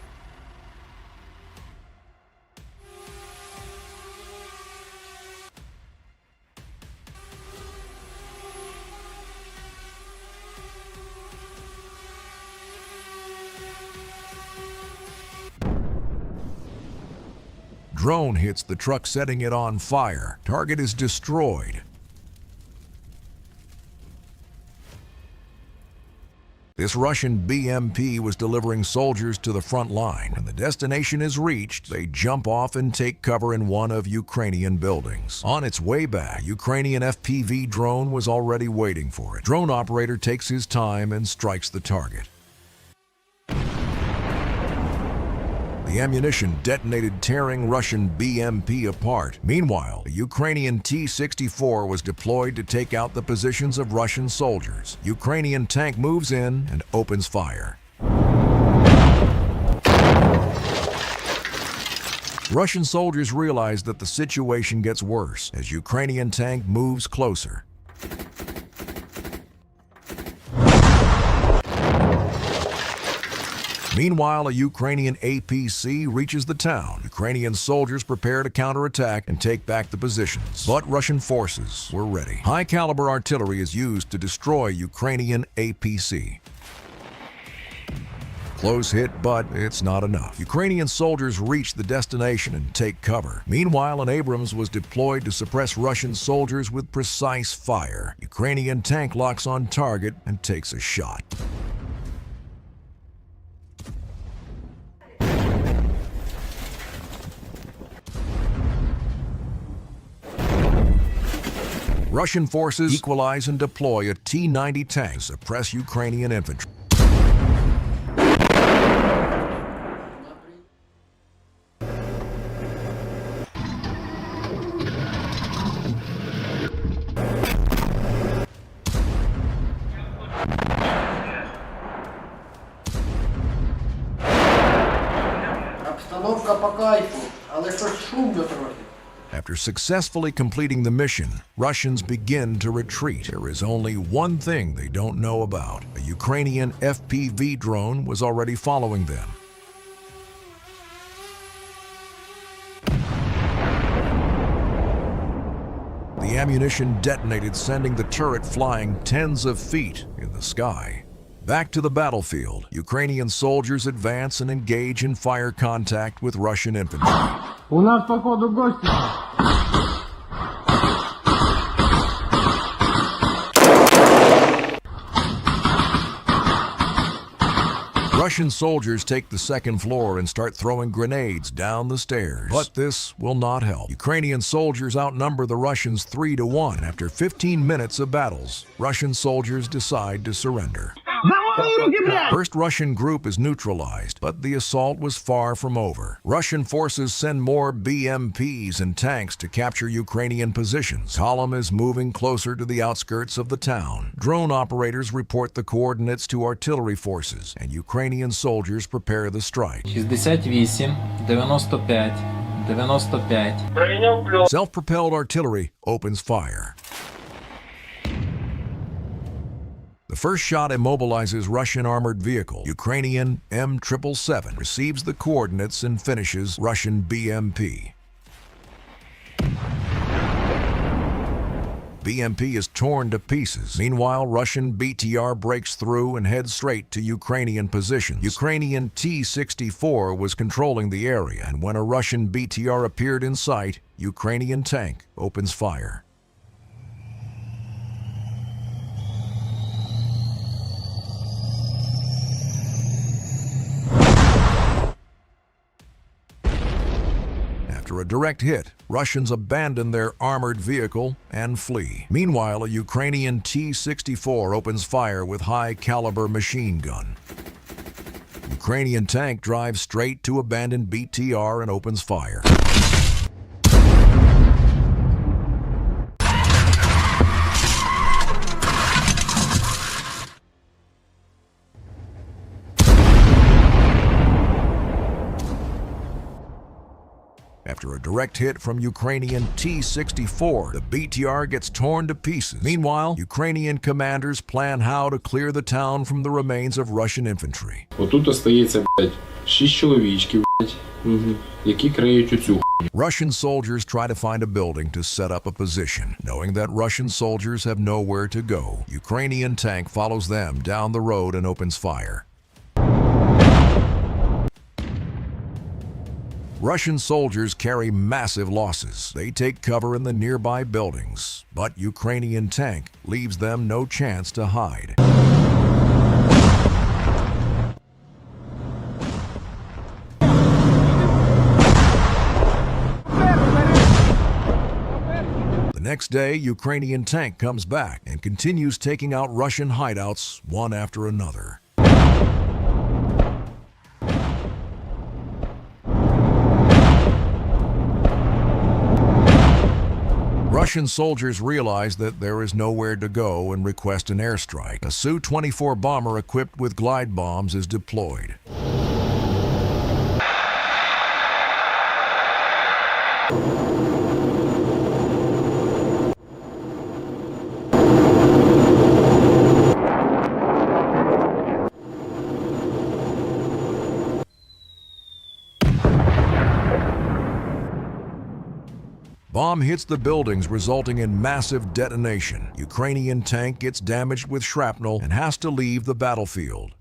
Drone hits the truck, setting it on fire. Target is destroyed. This Russian BMP was delivering soldiers to the front line. When the destination is reached, they jump off and take cover in one of Ukrainian buildings. On its way back, Ukrainian FPV drone was already waiting for it. Drone operator takes his time and strikes the target. The ammunition detonated, tearing Russian BMP apart. Meanwhile, a Ukrainian T-64 was deployed to take out the positions of Russian soldiers. Ukrainian tank moves in and opens fire. Russian soldiers realize that the situation gets worse as Ukrainian tank moves closer. Meanwhile, a Ukrainian APC reaches the town. Ukrainian soldiers prepare to counterattack and take back the positions. But Russian forces were ready. High-caliber artillery is used to destroy Ukrainian APC. Close hit, but it's not enough. Ukrainian soldiers reach the destination and take cover. Meanwhile, an Abrams was deployed to suppress Russian soldiers with precise fire. Ukrainian tank locks on target and takes a shot. Russian forces equalize and deploy a T-90 tank to suppress Ukrainian infantry. Обстановка по кайфу, але щось шумно трохи. After successfully completing the mission, Russians begin to retreat. There is only one thing they don't know about. A Ukrainian FPV drone was already following them. The ammunition detonated, sending the turret flying tens of feet in the sky. Back to the battlefield, Ukrainian soldiers advance and engage in fire contact with Russian infantry. У нас походу гости. Russian soldiers take the second floor and start throwing grenades down the stairs. But this will not help. Ukrainian soldiers outnumber the Russians 3-1. After 15 minutes of battles, Russian soldiers decide to surrender. First Russian group is neutralized, but the assault was far from over. Russian forces send more BMPs and tanks to capture Ukrainian positions. Column is moving closer to the outskirts of the town. Drone operators report the coordinates to artillery forces, and Ukrainian soldiers prepare the strike. 68, 95, 95. Прийняв плюс. Self-propelled artillery opens fire. The first shot immobilizes Russian armored vehicle. Ukrainian M777 receives the coordinates and finishes Russian BMP. BMP is torn to pieces. Meanwhile, Russian BTR breaks through and heads straight to Ukrainian positions. Ukrainian T-64 was controlling the area, and when a Russian BTR appeared in sight, Ukrainian tank opens fire. After a direct hit, Russians abandon their armored vehicle and flee. Meanwhile, a Ukrainian T-64 opens fire with high-caliber machine gun. Ukrainian tank drives straight to abandoned BTR and opens fire. After a direct hit from Ukrainian T-64, the BTR gets torn to pieces. Meanwhile, Ukrainian commanders plan how to clear the town from the remains of Russian infantry. Отут остається, 6 чоловічків, які криють оцю. Russian soldiers try to find a building to set up a position. Knowing that Russian soldiers have nowhere to go, Ukrainian tank follows them down the road and opens fire. Russian soldiers carry massive losses. They take cover in the nearby buildings, but Ukrainian tank leaves them no chance to hide. The next day, Ukrainian tank comes back and continues taking out Russian hideouts one after another. Russian soldiers realize that there is nowhere to go and request an airstrike. A Su-24 bomber equipped with glide bombs is deployed. Bomb hits the buildings, resulting in massive detonation. Ukrainian tank gets damaged with shrapnel and has to leave the battlefield.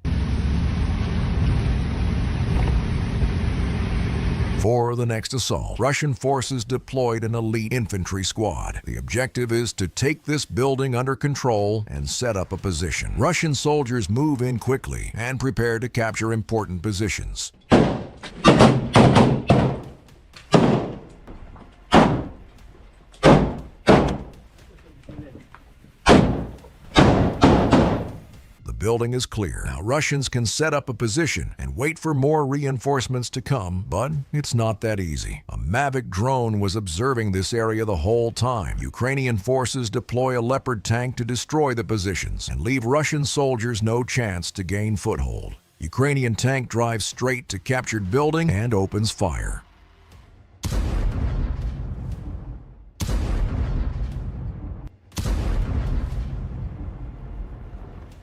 For the next assault, Russian forces deployed an elite infantry squad. The objective is to take this building under control and set up a position. Russian soldiers move in quickly and prepare to capture important positions. The building is clear. Now Russians can set up a position and wait for more reinforcements to come, but it's not that easy. A Mavic drone was observing this area the whole time. Ukrainian forces deploy a Leopard tank to destroy the positions and leave Russian soldiers no chance to gain foothold. Ukrainian tank drives straight to captured building and opens fire.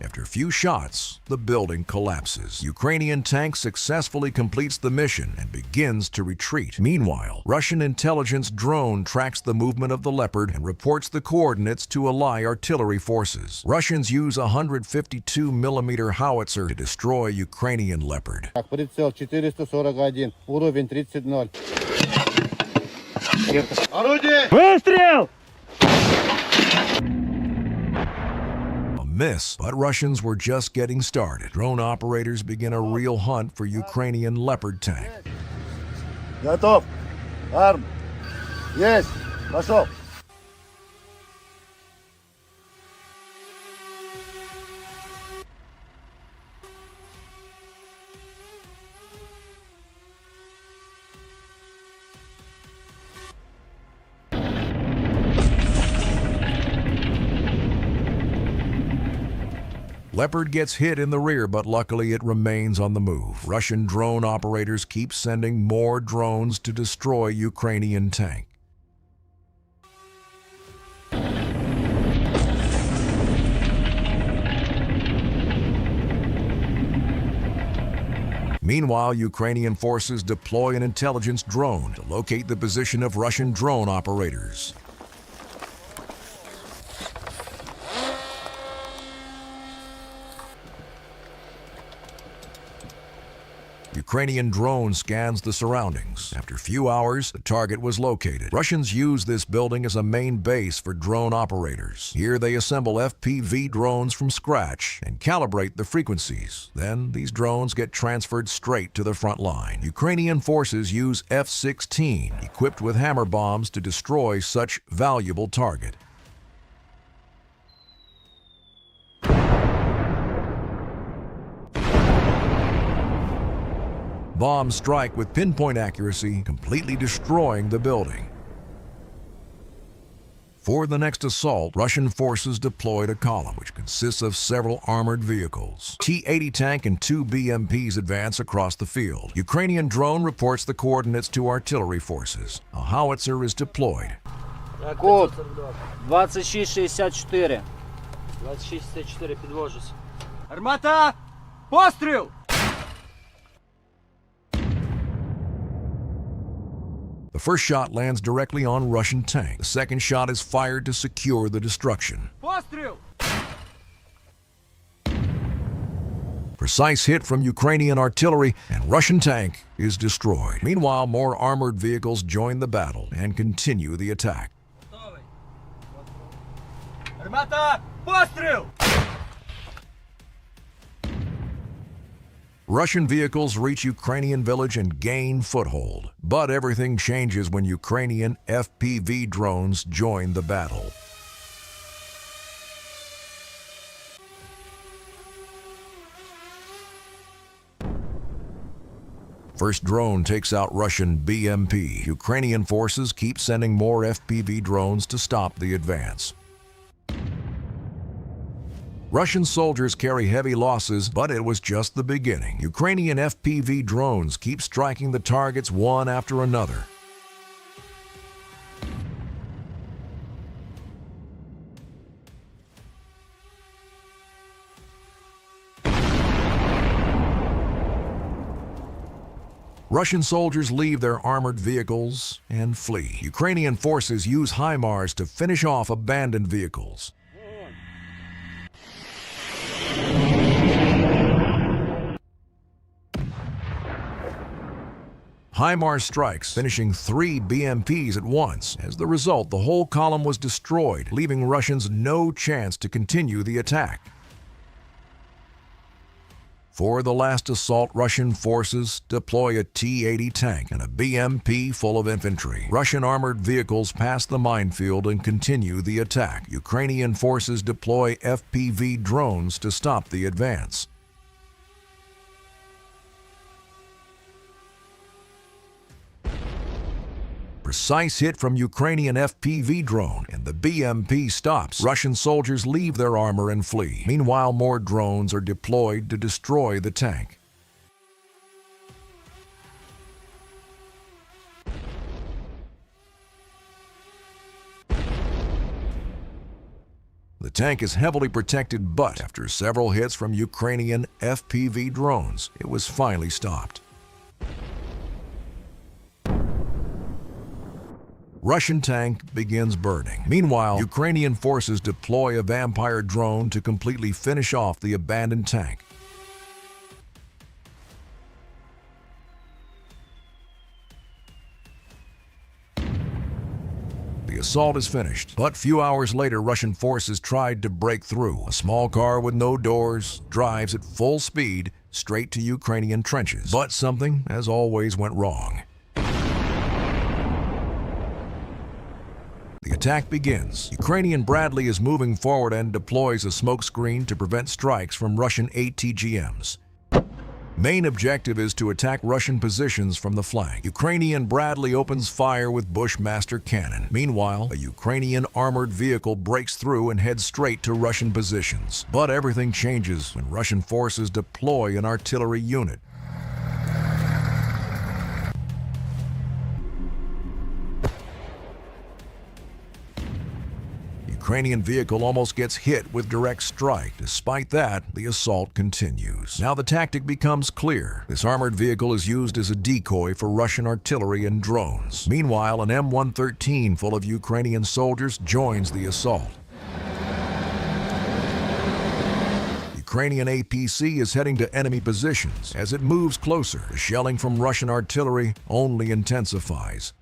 After a few shots, the building collapses. Ukrainian tank successfully completes the mission and begins to retreat. Meanwhile, Russian intelligence drone tracks the movement of the Leopard and reports the coordinates to ally artillery forces. Russians use a 152mm howitzer to destroy Ukrainian Leopard. Прицел 441, уровень 30-0. Орудие! Выстрел! Miss, but Russians were just getting started. Drone operators begin a real hunt for Ukrainian Leopard tank. Готов. Арм. Есть. Пошел. Leopard gets hit in the rear, but luckily it remains on the move. Russian drone operators keep sending more drones to destroy Ukrainian tank. Meanwhile, Ukrainian forces deploy an intelligence drone to locate the position of Russian drone operators. Ukrainian drone scans the surroundings. After a few hours, the target was located. Russians use this building as a main base for drone operators. Here they assemble FPV drones from scratch and calibrate the frequencies. Then these drones get transferred straight to the front line. Ukrainian forces use F-16, equipped with hammer bombs, to destroy such valuable target. Bombs strike with pinpoint accuracy, completely destroying the building. For the next assault, Russian forces deployed a column, which consists of several armored vehicles. T-80 tank and 2 BMPs advance across the field. Ukrainian drone reports the coordinates to artillery forces. A howitzer is deployed. Код 2664. 2664, підвожусь. Армата! Постріл! The first shot lands directly on Russian tank. The second shot is fired to secure the destruction. Постріл! Precise hit from Ukrainian artillery, and Russian tank is destroyed. Meanwhile, more armored vehicles join the battle and continue the attack. Армата! Постріл! Russian vehicles reach Ukrainian village and gain foothold. But everything changes when Ukrainian FPV drones join the battle. First drone takes out Russian BMP. Ukrainian forces keep sending more FPV drones to stop the advance. Russian soldiers carry heavy losses, but it was just the beginning. Ukrainian FPV drones keep striking the targets one after another. Russian soldiers leave their armored vehicles and flee. Ukrainian forces use HIMARS to finish off abandoned vehicles. HIMARS strikes, finishing 3 BMPs at once. As the result, the whole column was destroyed, leaving Russians no chance to continue the attack. For the last assault, Russian forces deploy a T-80 tank and a BMP full of infantry. Russian armored vehicles pass the minefield and continue the attack. Ukrainian forces deploy FPV drones to stop the advance. Precise hit from Ukrainian FPV drone, and the BMP stops. Russian soldiers leave their armor and flee. Meanwhile, more drones are deployed to destroy the tank. The tank is heavily protected, but after several hits from Ukrainian FPV drones, it was finally stopped. Russian tank begins burning. Meanwhile, Ukrainian forces deploy a Vampire drone to completely finish off the abandoned tank. The assault is finished, but few hours later, Russian forces tried to break through. A small car with no doors drives at full speed straight to Ukrainian trenches. But something, as always, went wrong. The attack begins. Ukrainian Bradley is moving forward and deploys a smokescreen to prevent strikes from Russian ATGMs. Main objective is to attack Russian positions from the flank. Ukrainian Bradley opens fire with Bushmaster cannon. Meanwhile, a Ukrainian armored vehicle breaks through and heads straight to Russian positions. But everything changes when Russian forces deploy an artillery unit. Ukrainian vehicle almost gets hit with direct strike. Despite that, the assault continues. Now the tactic becomes clear. This armored vehicle is used as a decoy for Russian artillery and drones. Meanwhile, an M113 full of Ukrainian soldiers joins the assault. Ukrainian APC is heading to enemy positions. As it moves closer, the shelling from Russian artillery only intensifies.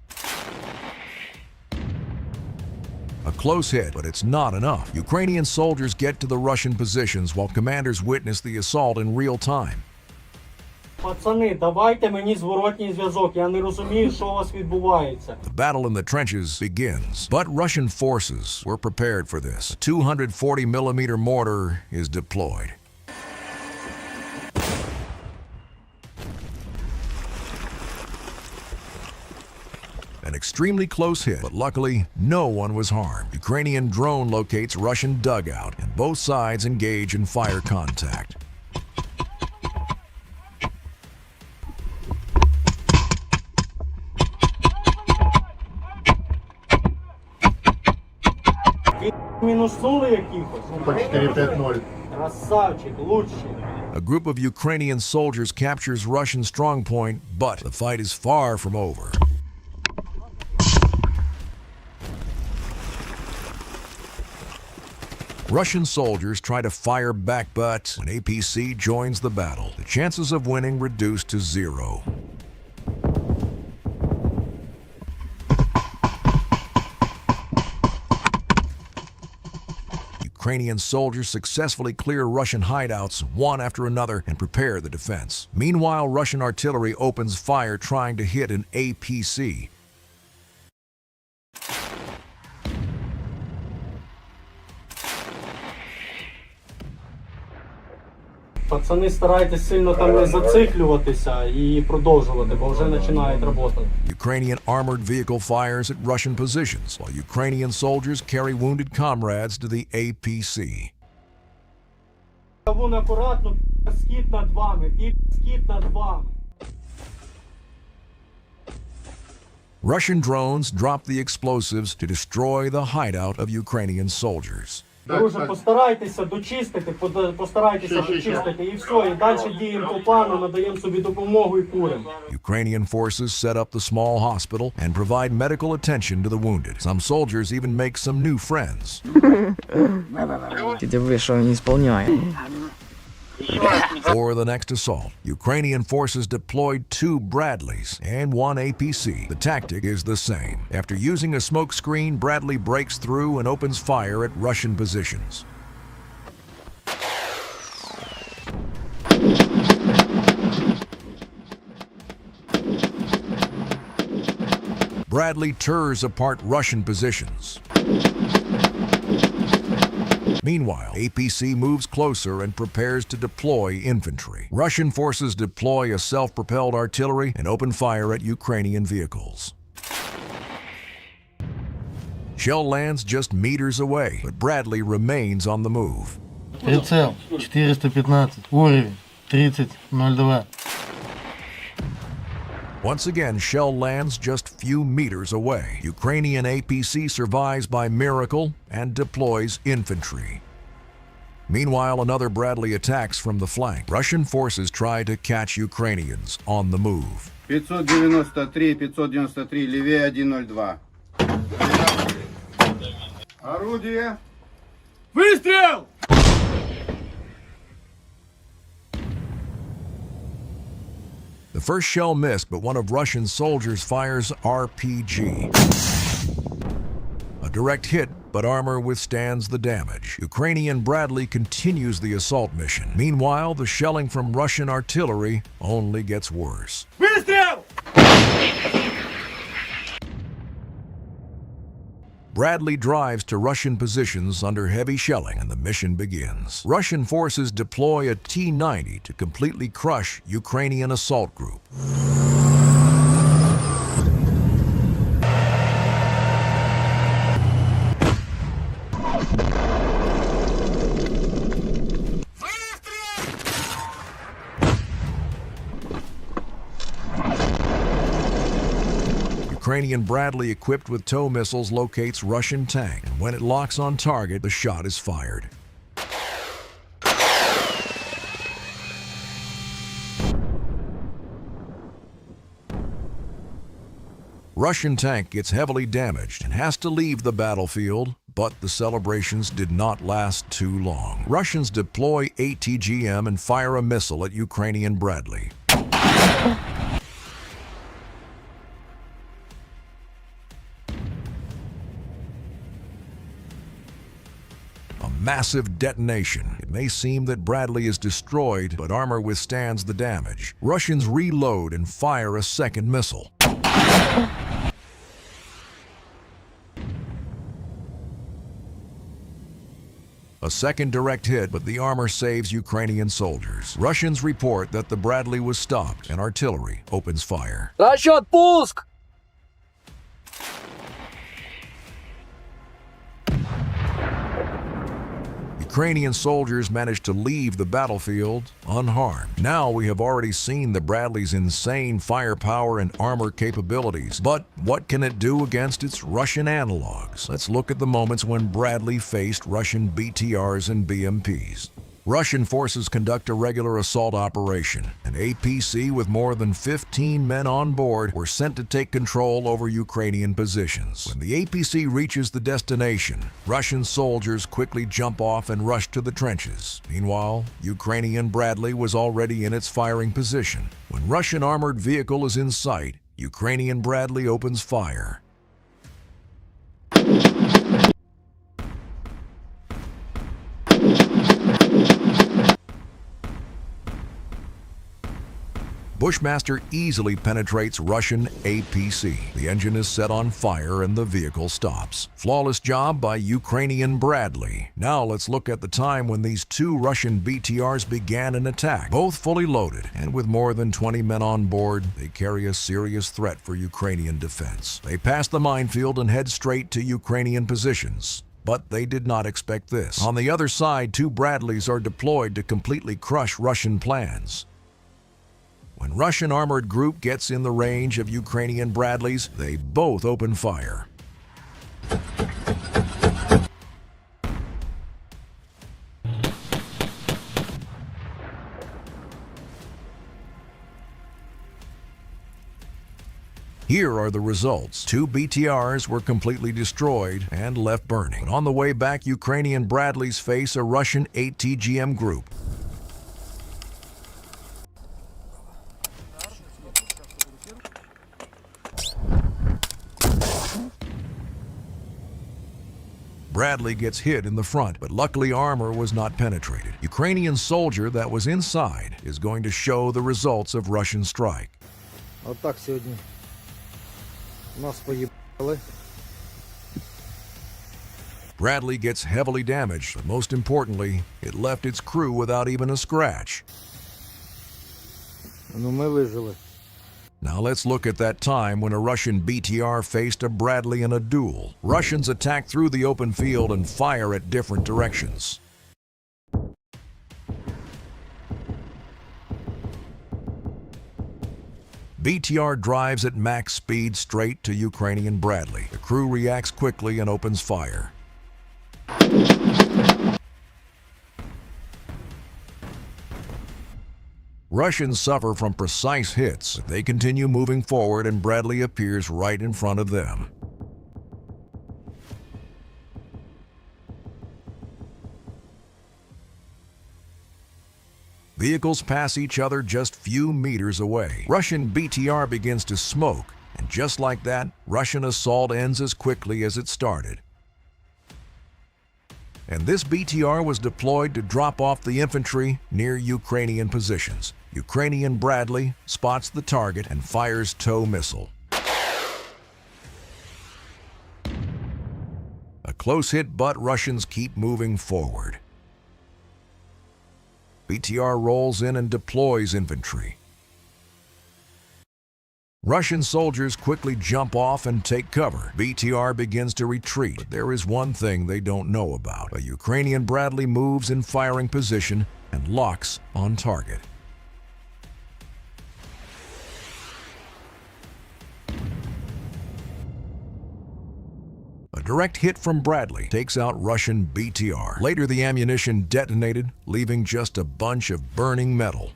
A close hit, but it's not enough. Ukrainian soldiers get to the Russian positions while commanders witness the assault in real time. Пацани, давайте мені зворотній зв'язок. Я не розумію, що у вас відбувається. The battle in the trenches begins, but Russian forces were prepared for this. A 240mm mortar is deployed. An extremely close hit, but luckily no one was harmed. Ukrainian drone locates Russian dugout, and both sides engage in fire contact. Мінуснули якихось? По 4-5-0. Красавчик, лучший. A group of Ukrainian soldiers captures Russian strongpoint, but the fight is far from over. Russian soldiers try to fire back, but when APC joins the battle, the chances of winning reduce to 0. Ukrainian soldiers successfully clear Russian hideouts one after another and prepare the defense. Meanwhile, Russian artillery opens fire trying to hit an APC. Пацани, старайтесь сильно там не зациклюватися і продовжувати, бо вже починають працювати. Ukrainian armored vehicle fires at Russian positions, while Ukrainian soldiers carry wounded comrades to the APC. Вон акуратно, скіт над вами, скіт над вами. Russian drones drop the explosives to destroy the hideout of Ukrainian soldiers. Друже, постарайтеся дочистити, дочистити і все, і далі діємо по плану, надаємо собі допомогу і куримо. Ukrainian forces set up the small hospital and provide medical attention to the wounded. Some soldiers even make some new friends. Ти диви, що він ісполняє. For the next assault, Ukrainian forces deployed 2 Bradleys and 1 APC. The tactic is the same. After using a smoke screen, Bradley breaks through and opens fire at Russian positions. Bradley tears apart Russian positions. Meanwhile, APC moves closer and prepares to deploy infantry. Russian forces deploy a self-propelled artillery and open fire at Ukrainian vehicles. Shell lands just meters away, but Bradley remains on the move. Прицел 415, уровень 3002. Once again, shell lands just few meters away. Ukrainian APC survives by miracle and deploys infantry. Meanwhile, another Bradley attacks from the flank. Russian forces try to catch Ukrainians on the move. 593, 593, левее 102. Орудие! Выстрел! The first shell missed, but one of Russian soldiers fires RPG. A direct hit, but armor withstands the damage. Ukrainian Bradley continues the assault mission. Meanwhile, the shelling from Russian artillery only gets worse. Выстрел! Bradley drives to Russian positions under heavy shelling, and the mission begins. Russian forces deploy a T-90 to completely crush Ukrainian assault group. Ukrainian Bradley, equipped with tow missiles, locates Russian tank, and when it locks on target, the shot is fired. Russian tank gets heavily damaged and has to leave the battlefield, but the celebrations did not last too long. Russians deploy ATGM and fire a missile at Ukrainian Bradley. Massive detonation. It may seem that Bradley is destroyed, but armor withstands the damage. Russians reload and fire a second missile. A second direct hit, but the armor saves Ukrainian soldiers. Russians report that the Bradley was stopped and artillery opens fire. Расчет пуск! Ukrainian soldiers managed to leave the battlefield unharmed. Now we have already seen the Bradley's insane firepower and armor capabilities, but what can it do against its Russian analogs? Let's look at the moments when Bradley faced Russian BTRs and BMPs. Russian forces conduct a regular assault operation. An APC with more than 15 men on board were sent to take control over Ukrainian positions. When the APC reaches the destination, Russian soldiers quickly jump off and rush to the trenches. Meanwhile, Ukrainian Bradley was already in its firing position. When Russian armored vehicle is in sight, Ukrainian Bradley opens fire. Bushmaster easily penetrates Russian APC. The engine is set on fire and the vehicle stops. Flawless job by Ukrainian Bradley. Now let's look at the time when these two Russian BTRs began an attack. Both fully loaded and with more than 20 men on board, they carry a serious threat for Ukrainian defense. They pass the minefield and head straight to Ukrainian positions. But they did not expect this. On the other side, two Bradleys are deployed to completely crush Russian plans. When Russian armored group gets in the range of Ukrainian Bradleys, they both open fire. Here are the results. Two BTRs were completely destroyed and left burning. On the way back, Ukrainian Bradleys face a Russian ATGM group. Bradley gets hit in the front, but luckily armor was not penetrated. Ukrainian soldier that was inside is going to show the results of Russian strike. Отак сьогодні нас поїбали. Bradley gets heavily damaged, but most importantly, it left its crew without even a scratch. Ну ми вижили. Now let's look at that time when a Russian BTR faced a Bradley in a duel. Russians attack through the open field and fire at different directions. BTR drives at max speed straight to Ukrainian Bradley. The crew reacts quickly and opens fire. Russians suffer from precise hits, but they continue moving forward and Bradley appears right in front of them. Vehicles pass each other just few meters away. Russian BTR begins to smoke, and just like that, Russian assault ends as quickly as it started. And this BTR was deployed to drop off the infantry near Ukrainian positions. Ukrainian Bradley spots the target and fires tow missile. A close hit, but Russians keep moving forward. BTR rolls in and deploys infantry. Russian soldiers quickly jump off and take cover. BTR begins to retreat, but there is one thing they don't know about. A Ukrainian Bradley moves in firing position and locks on target. A direct hit from Bradley takes out Russian BTR. Later, the ammunition detonated, leaving just a bunch of burning metal.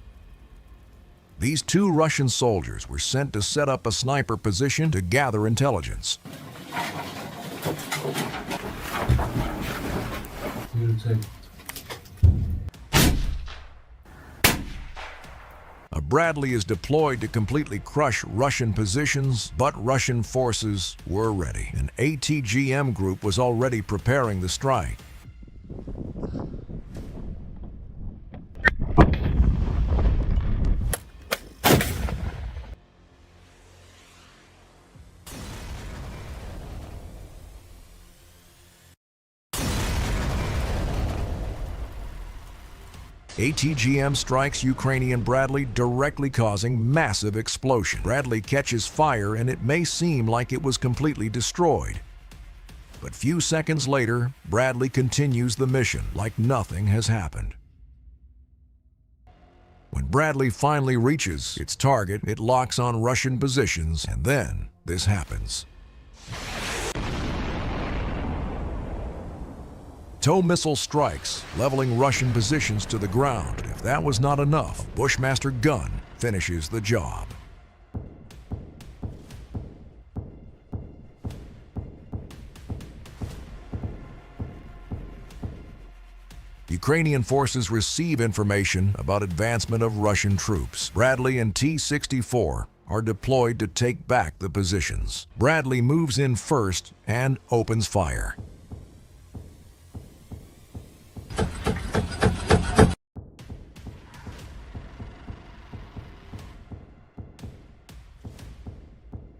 These two Russian soldiers were sent to set up a sniper position to gather intelligence. A Bradley is deployed to completely crush Russian positions, but Russian forces were ready. An ATGM group was already preparing the strike. ATGM strikes Ukrainian Bradley, directly causing massive explosion. Bradley catches fire and it may seem like it was completely destroyed. But few seconds later, Bradley continues the mission like nothing has happened. When Bradley finally reaches its target, it locks on Russian positions, and then this happens. Tow missile strikes, leveling Russian positions to the ground. If that was not enough, Bushmaster gun finishes the job. Ukrainian forces receive information about advancement of Russian troops. Bradley and T-64 are deployed to take back the positions. Bradley moves in first and opens fire.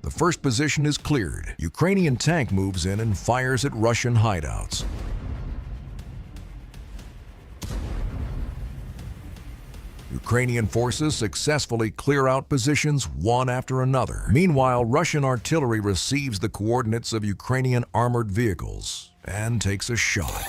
The first position is cleared. Ukrainian tank moves in and fires at Russian hideouts. Ukrainian forces successfully clear out positions one after another. Meanwhile, Russian artillery receives the coordinates of Ukrainian armored vehicles and takes a shot.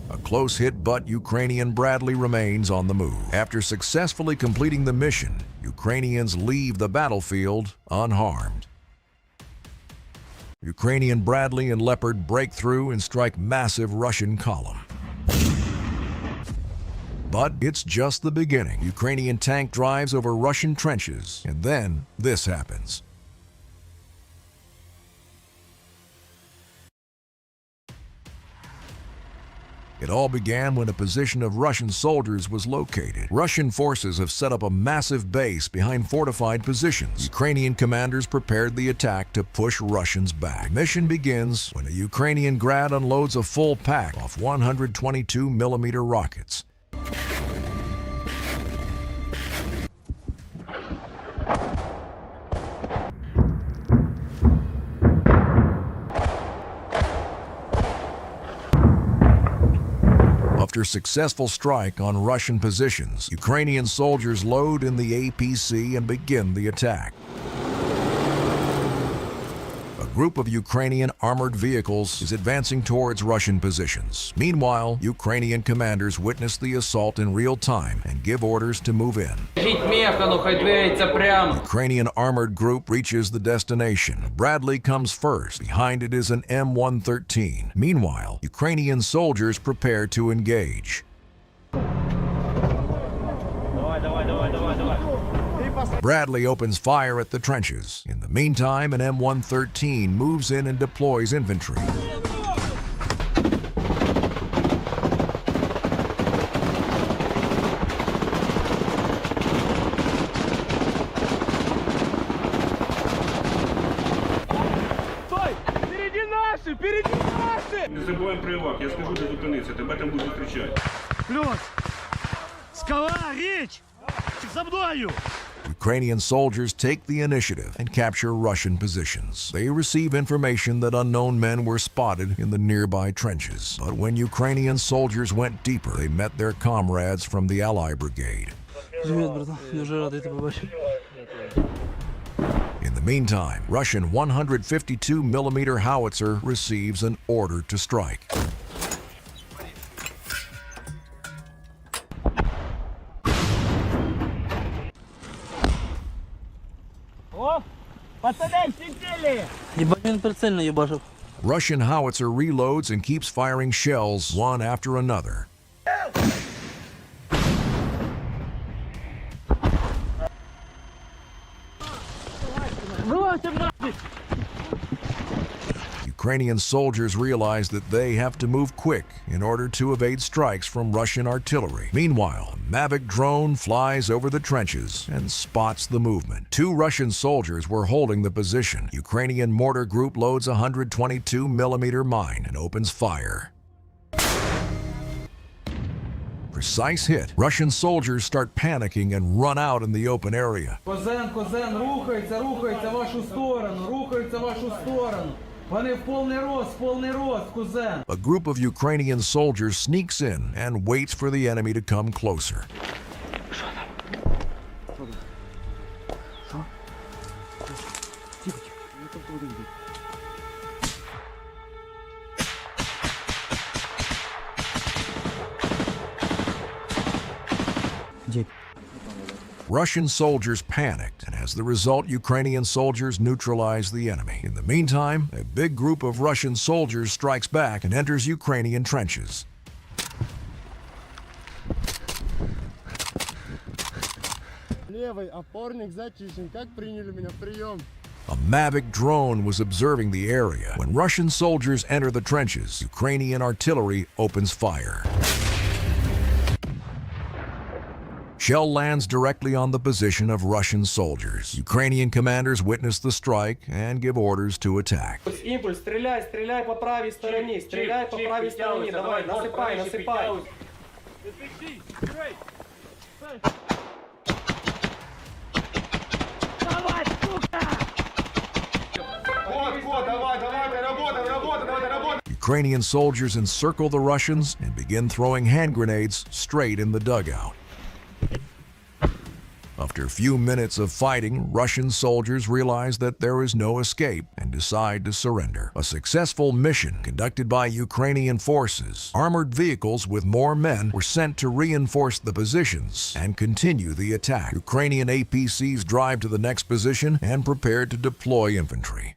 A close hit, but Ukrainian Bradley remains on the move. After successfully completing the mission, Ukrainians leave the battlefield unharmed. Ukrainian Bradley and Leopard break through and strike massive Russian column. But it's just the beginning. Ukrainian tank drives over Russian trenches, and then this happens. It all began when a position of Russian soldiers was located. Russian forces have set up a massive base behind fortified positions. Ukrainian commanders prepared the attack to push Russians back. The mission begins when a Ukrainian grad unloads a full pack off 122mm rockets. After successful strike on Russian positions, Ukrainian soldiers load in the APC and begin the attack. A group of Ukrainian armored vehicles is advancing towards Russian positions. Meanwhile, Ukrainian commanders witness the assault in real time and give orders to move in. Ukrainian armored group reaches the destination. Bradley comes first. Behind it is an M113. Meanwhile, Ukrainian soldiers prepare to engage. Bradley opens fire at the trenches. In the meantime, an M113 moves in and deploys infantry. Не забуваємо про Івак, я скажу, де зупинитися, тебе там будуть зустрічати. Плюс! Скала, річ! За мною! Ukrainian soldiers take the initiative and capture Russian positions. They receive information that unknown men were spotted in the nearby trenches. But when Ukrainian soldiers went deeper, they met their comrades from the Ally Brigade. In the meantime, Russian 152mm howitzer receives an order to strike. Russian howitzer reloads and keeps firing shells one after another. Ukrainian soldiers realize that they have to move quick in order to evade strikes from Russian artillery. Meanwhile, a Mavic drone flies over the trenches and spots the movement. 2 Russian soldiers were holding the position. Ukrainian mortar group loads a 122mm mine and opens fire. Precise hit. Russian soldiers start panicking and run out in the open area. Козен, рухається в вашу сторону. Вони в повний рост, кузен. A group of Ukrainian soldiers sneaks in and waits for the enemy to come closer. Russian soldiers panicked, and as the result, Ukrainian soldiers neutralized the enemy. In the meantime, a big group of Russian soldiers strikes back and enters Ukrainian trenches. A Mavic drone was observing the area. When Russian soldiers enter the trenches, Ukrainian artillery opens fire. Shell lands directly on the position of Russian soldiers. Ukrainian commanders witness the strike and give orders to attack. Імпульс, стріляй по правій стороні, давай, насипай. Давай, сука! Ukrainian soldiers encircle the Russians and begin throwing hand grenades straight in the dugout. After a few minutes of fighting, Russian soldiers realize that there is no escape and decide to surrender. A successful mission conducted by Ukrainian forces. Armored vehicles with more men were sent to reinforce the positions and continue the attack. Ukrainian APCs drive to the next position and prepare to deploy infantry.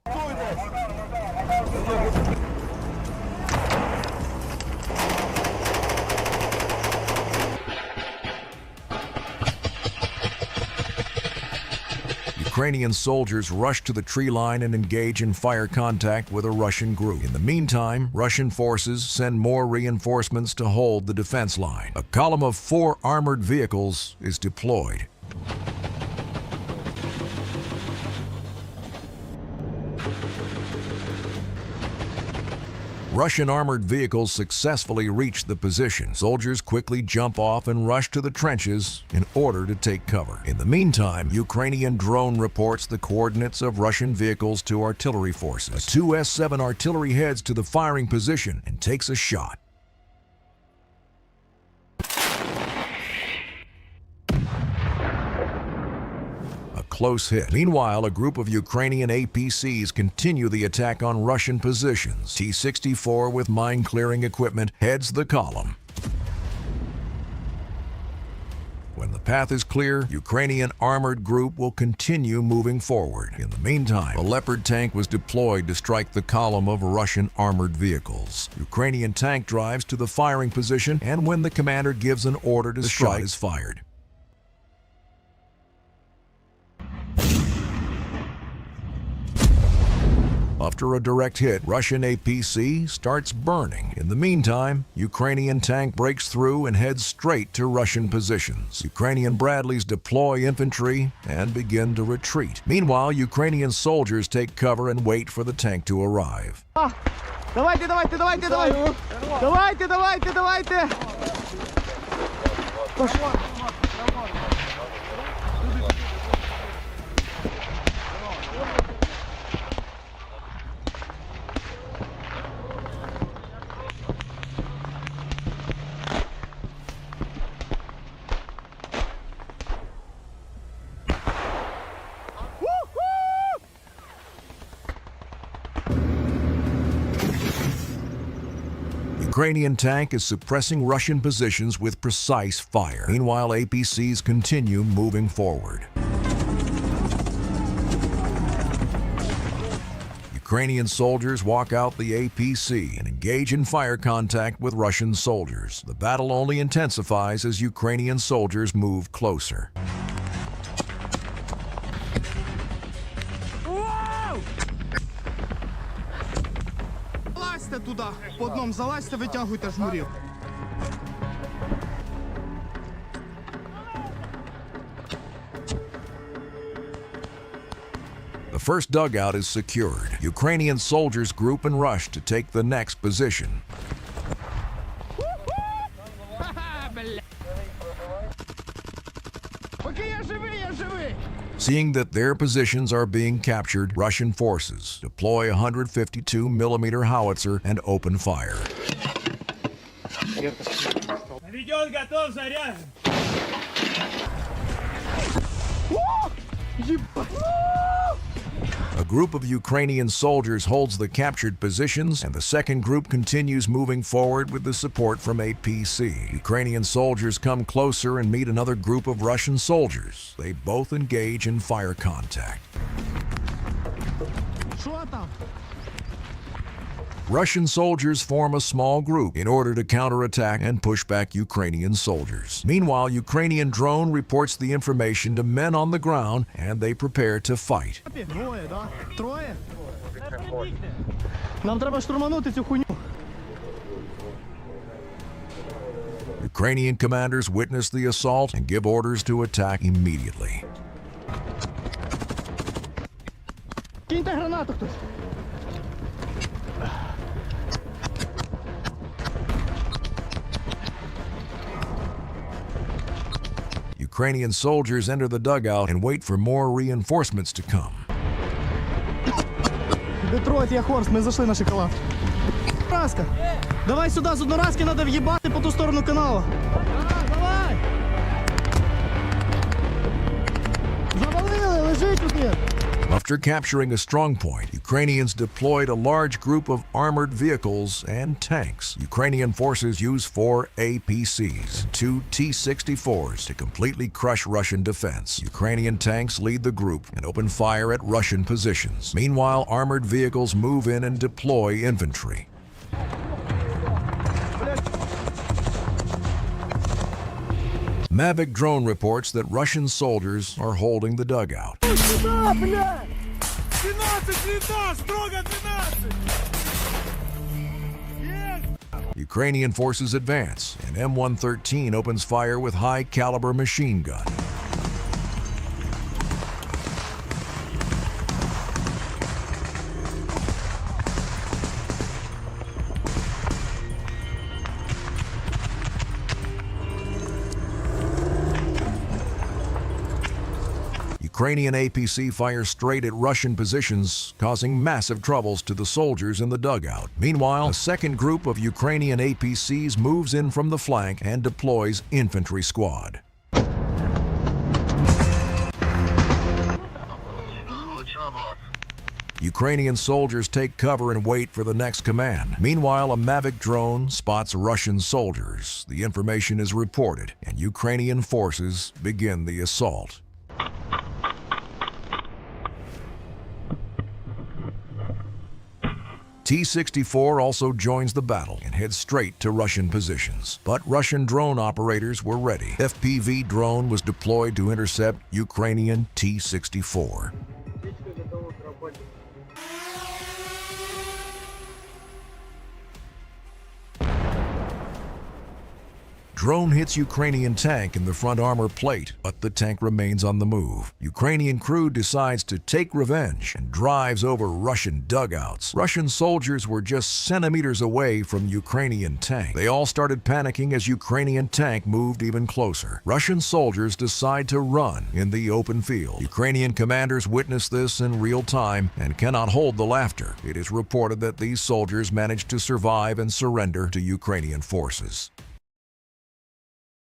Ukrainian soldiers rush to the tree line and engage in fire contact with a Russian group. In the meantime, Russian forces send more reinforcements to hold the defense line. A column of 4 armored vehicles is deployed. Russian armored vehicles successfully reach the position. Soldiers quickly jump off and rush to the trenches in order to take cover. In the meantime, Ukrainian drone reports the coordinates of Russian vehicles to artillery forces. A 2 S-7 artillery heads to the firing position and takes a shot. Close hit. Meanwhile, a group of Ukrainian APCs continue the attack on Russian positions. T-64 with mine-clearing equipment heads the column. When the path is clear, Ukrainian armored group will continue moving forward. In the meantime, a Leopard tank was deployed to strike the column of Russian armored vehicles. Ukrainian tank drives to the firing position, and when the commander gives an order to strike, the shot is fired. After a direct hit, Russian APC starts burning. In the meantime, Ukrainian tank breaks through and heads straight to Russian positions. Ukrainian Bradleys deploy infantry and begin to retreat. Meanwhile, Ukrainian soldiers take cover and wait for the tank to arrive. Давайте, давайте, давайте, давайте! Давайте, давайте, давайте! Ukrainian tank is suppressing Russian positions with precise fire. Meanwhile, APCs continue moving forward. Ukrainian soldiers walk out the APC and engage in fire contact with Russian soldiers. The battle only intensifies as Ukrainian soldiers move closer. Залазьте туди, по одному залазьте, витягуйте жмурів. The first dugout is secured. Ukrainian soldiers group and rush to take the next position. Seeing that their positions are being captured, Russian forces deploy a 152mm howitzer and open fire. Наведен, готов, заряжен. A group of Ukrainian soldiers holds the captured positions, and the second group continues moving forward with the support from APC. Ukrainian soldiers come closer and meet another group of Russian soldiers. They both engage in fire contact. Russian soldiers form a small group in order to counterattack and push back Ukrainian soldiers. Meanwhile, Ukrainian drone reports the information to men on the ground, and they prepare to fight. Двоє, да? Троє? Нам треба штурманути цю хуйню. Ukrainian commanders witness the assault and give orders to attack immediately. Киньте гранату хтось. Ukrainian soldiers enter the dugout and wait for more reinforcements to come. Детройт, я Хорст, ми зайшли на шоколад. Одноразка! Давай сюди, з одноразки треба в'їбати по ту сторону каналу. Давай! Завалили, лежить тут. After capturing a strong point, Ukrainians deployed a large group of armored vehicles and tanks. Ukrainian forces used 4 APCs and 2 T-64s to completely crush Russian defense. Ukrainian tanks lead the group and open fire at Russian positions. Meanwhile, armored vehicles move in and deploy infantry. Mavic drone reports that Russian soldiers are holding the dugout. Ukrainian forces advance, and M113 opens fire with high-caliber machine gun. Ukrainian APC fires straight at Russian positions, causing massive troubles to the soldiers in the dugout. Meanwhile, a second group of Ukrainian APCs moves in from the flank and deploys infantry squad. Ukrainian soldiers take cover and wait for the next command. Meanwhile, a Mavic drone spots Russian soldiers. The information is reported, and Ukrainian forces begin the assault. T-64 also joins the battle and heads straight to Russian positions. But Russian drone operators were ready. FPV drone was deployed to intercept Ukrainian T-64. Drone hits Ukrainian tank in the front armor plate, but the tank remains on the move. Ukrainian crew decides to take revenge and drives over Russian dugouts. Russian soldiers were just centimeters away from Ukrainian tank. They all started panicking as Ukrainian tank moved even closer. Russian soldiers decide to run in the open field. Ukrainian commanders witness this in real time and cannot hold the laughter. It is reported that these soldiers managed to survive and surrender to Ukrainian forces.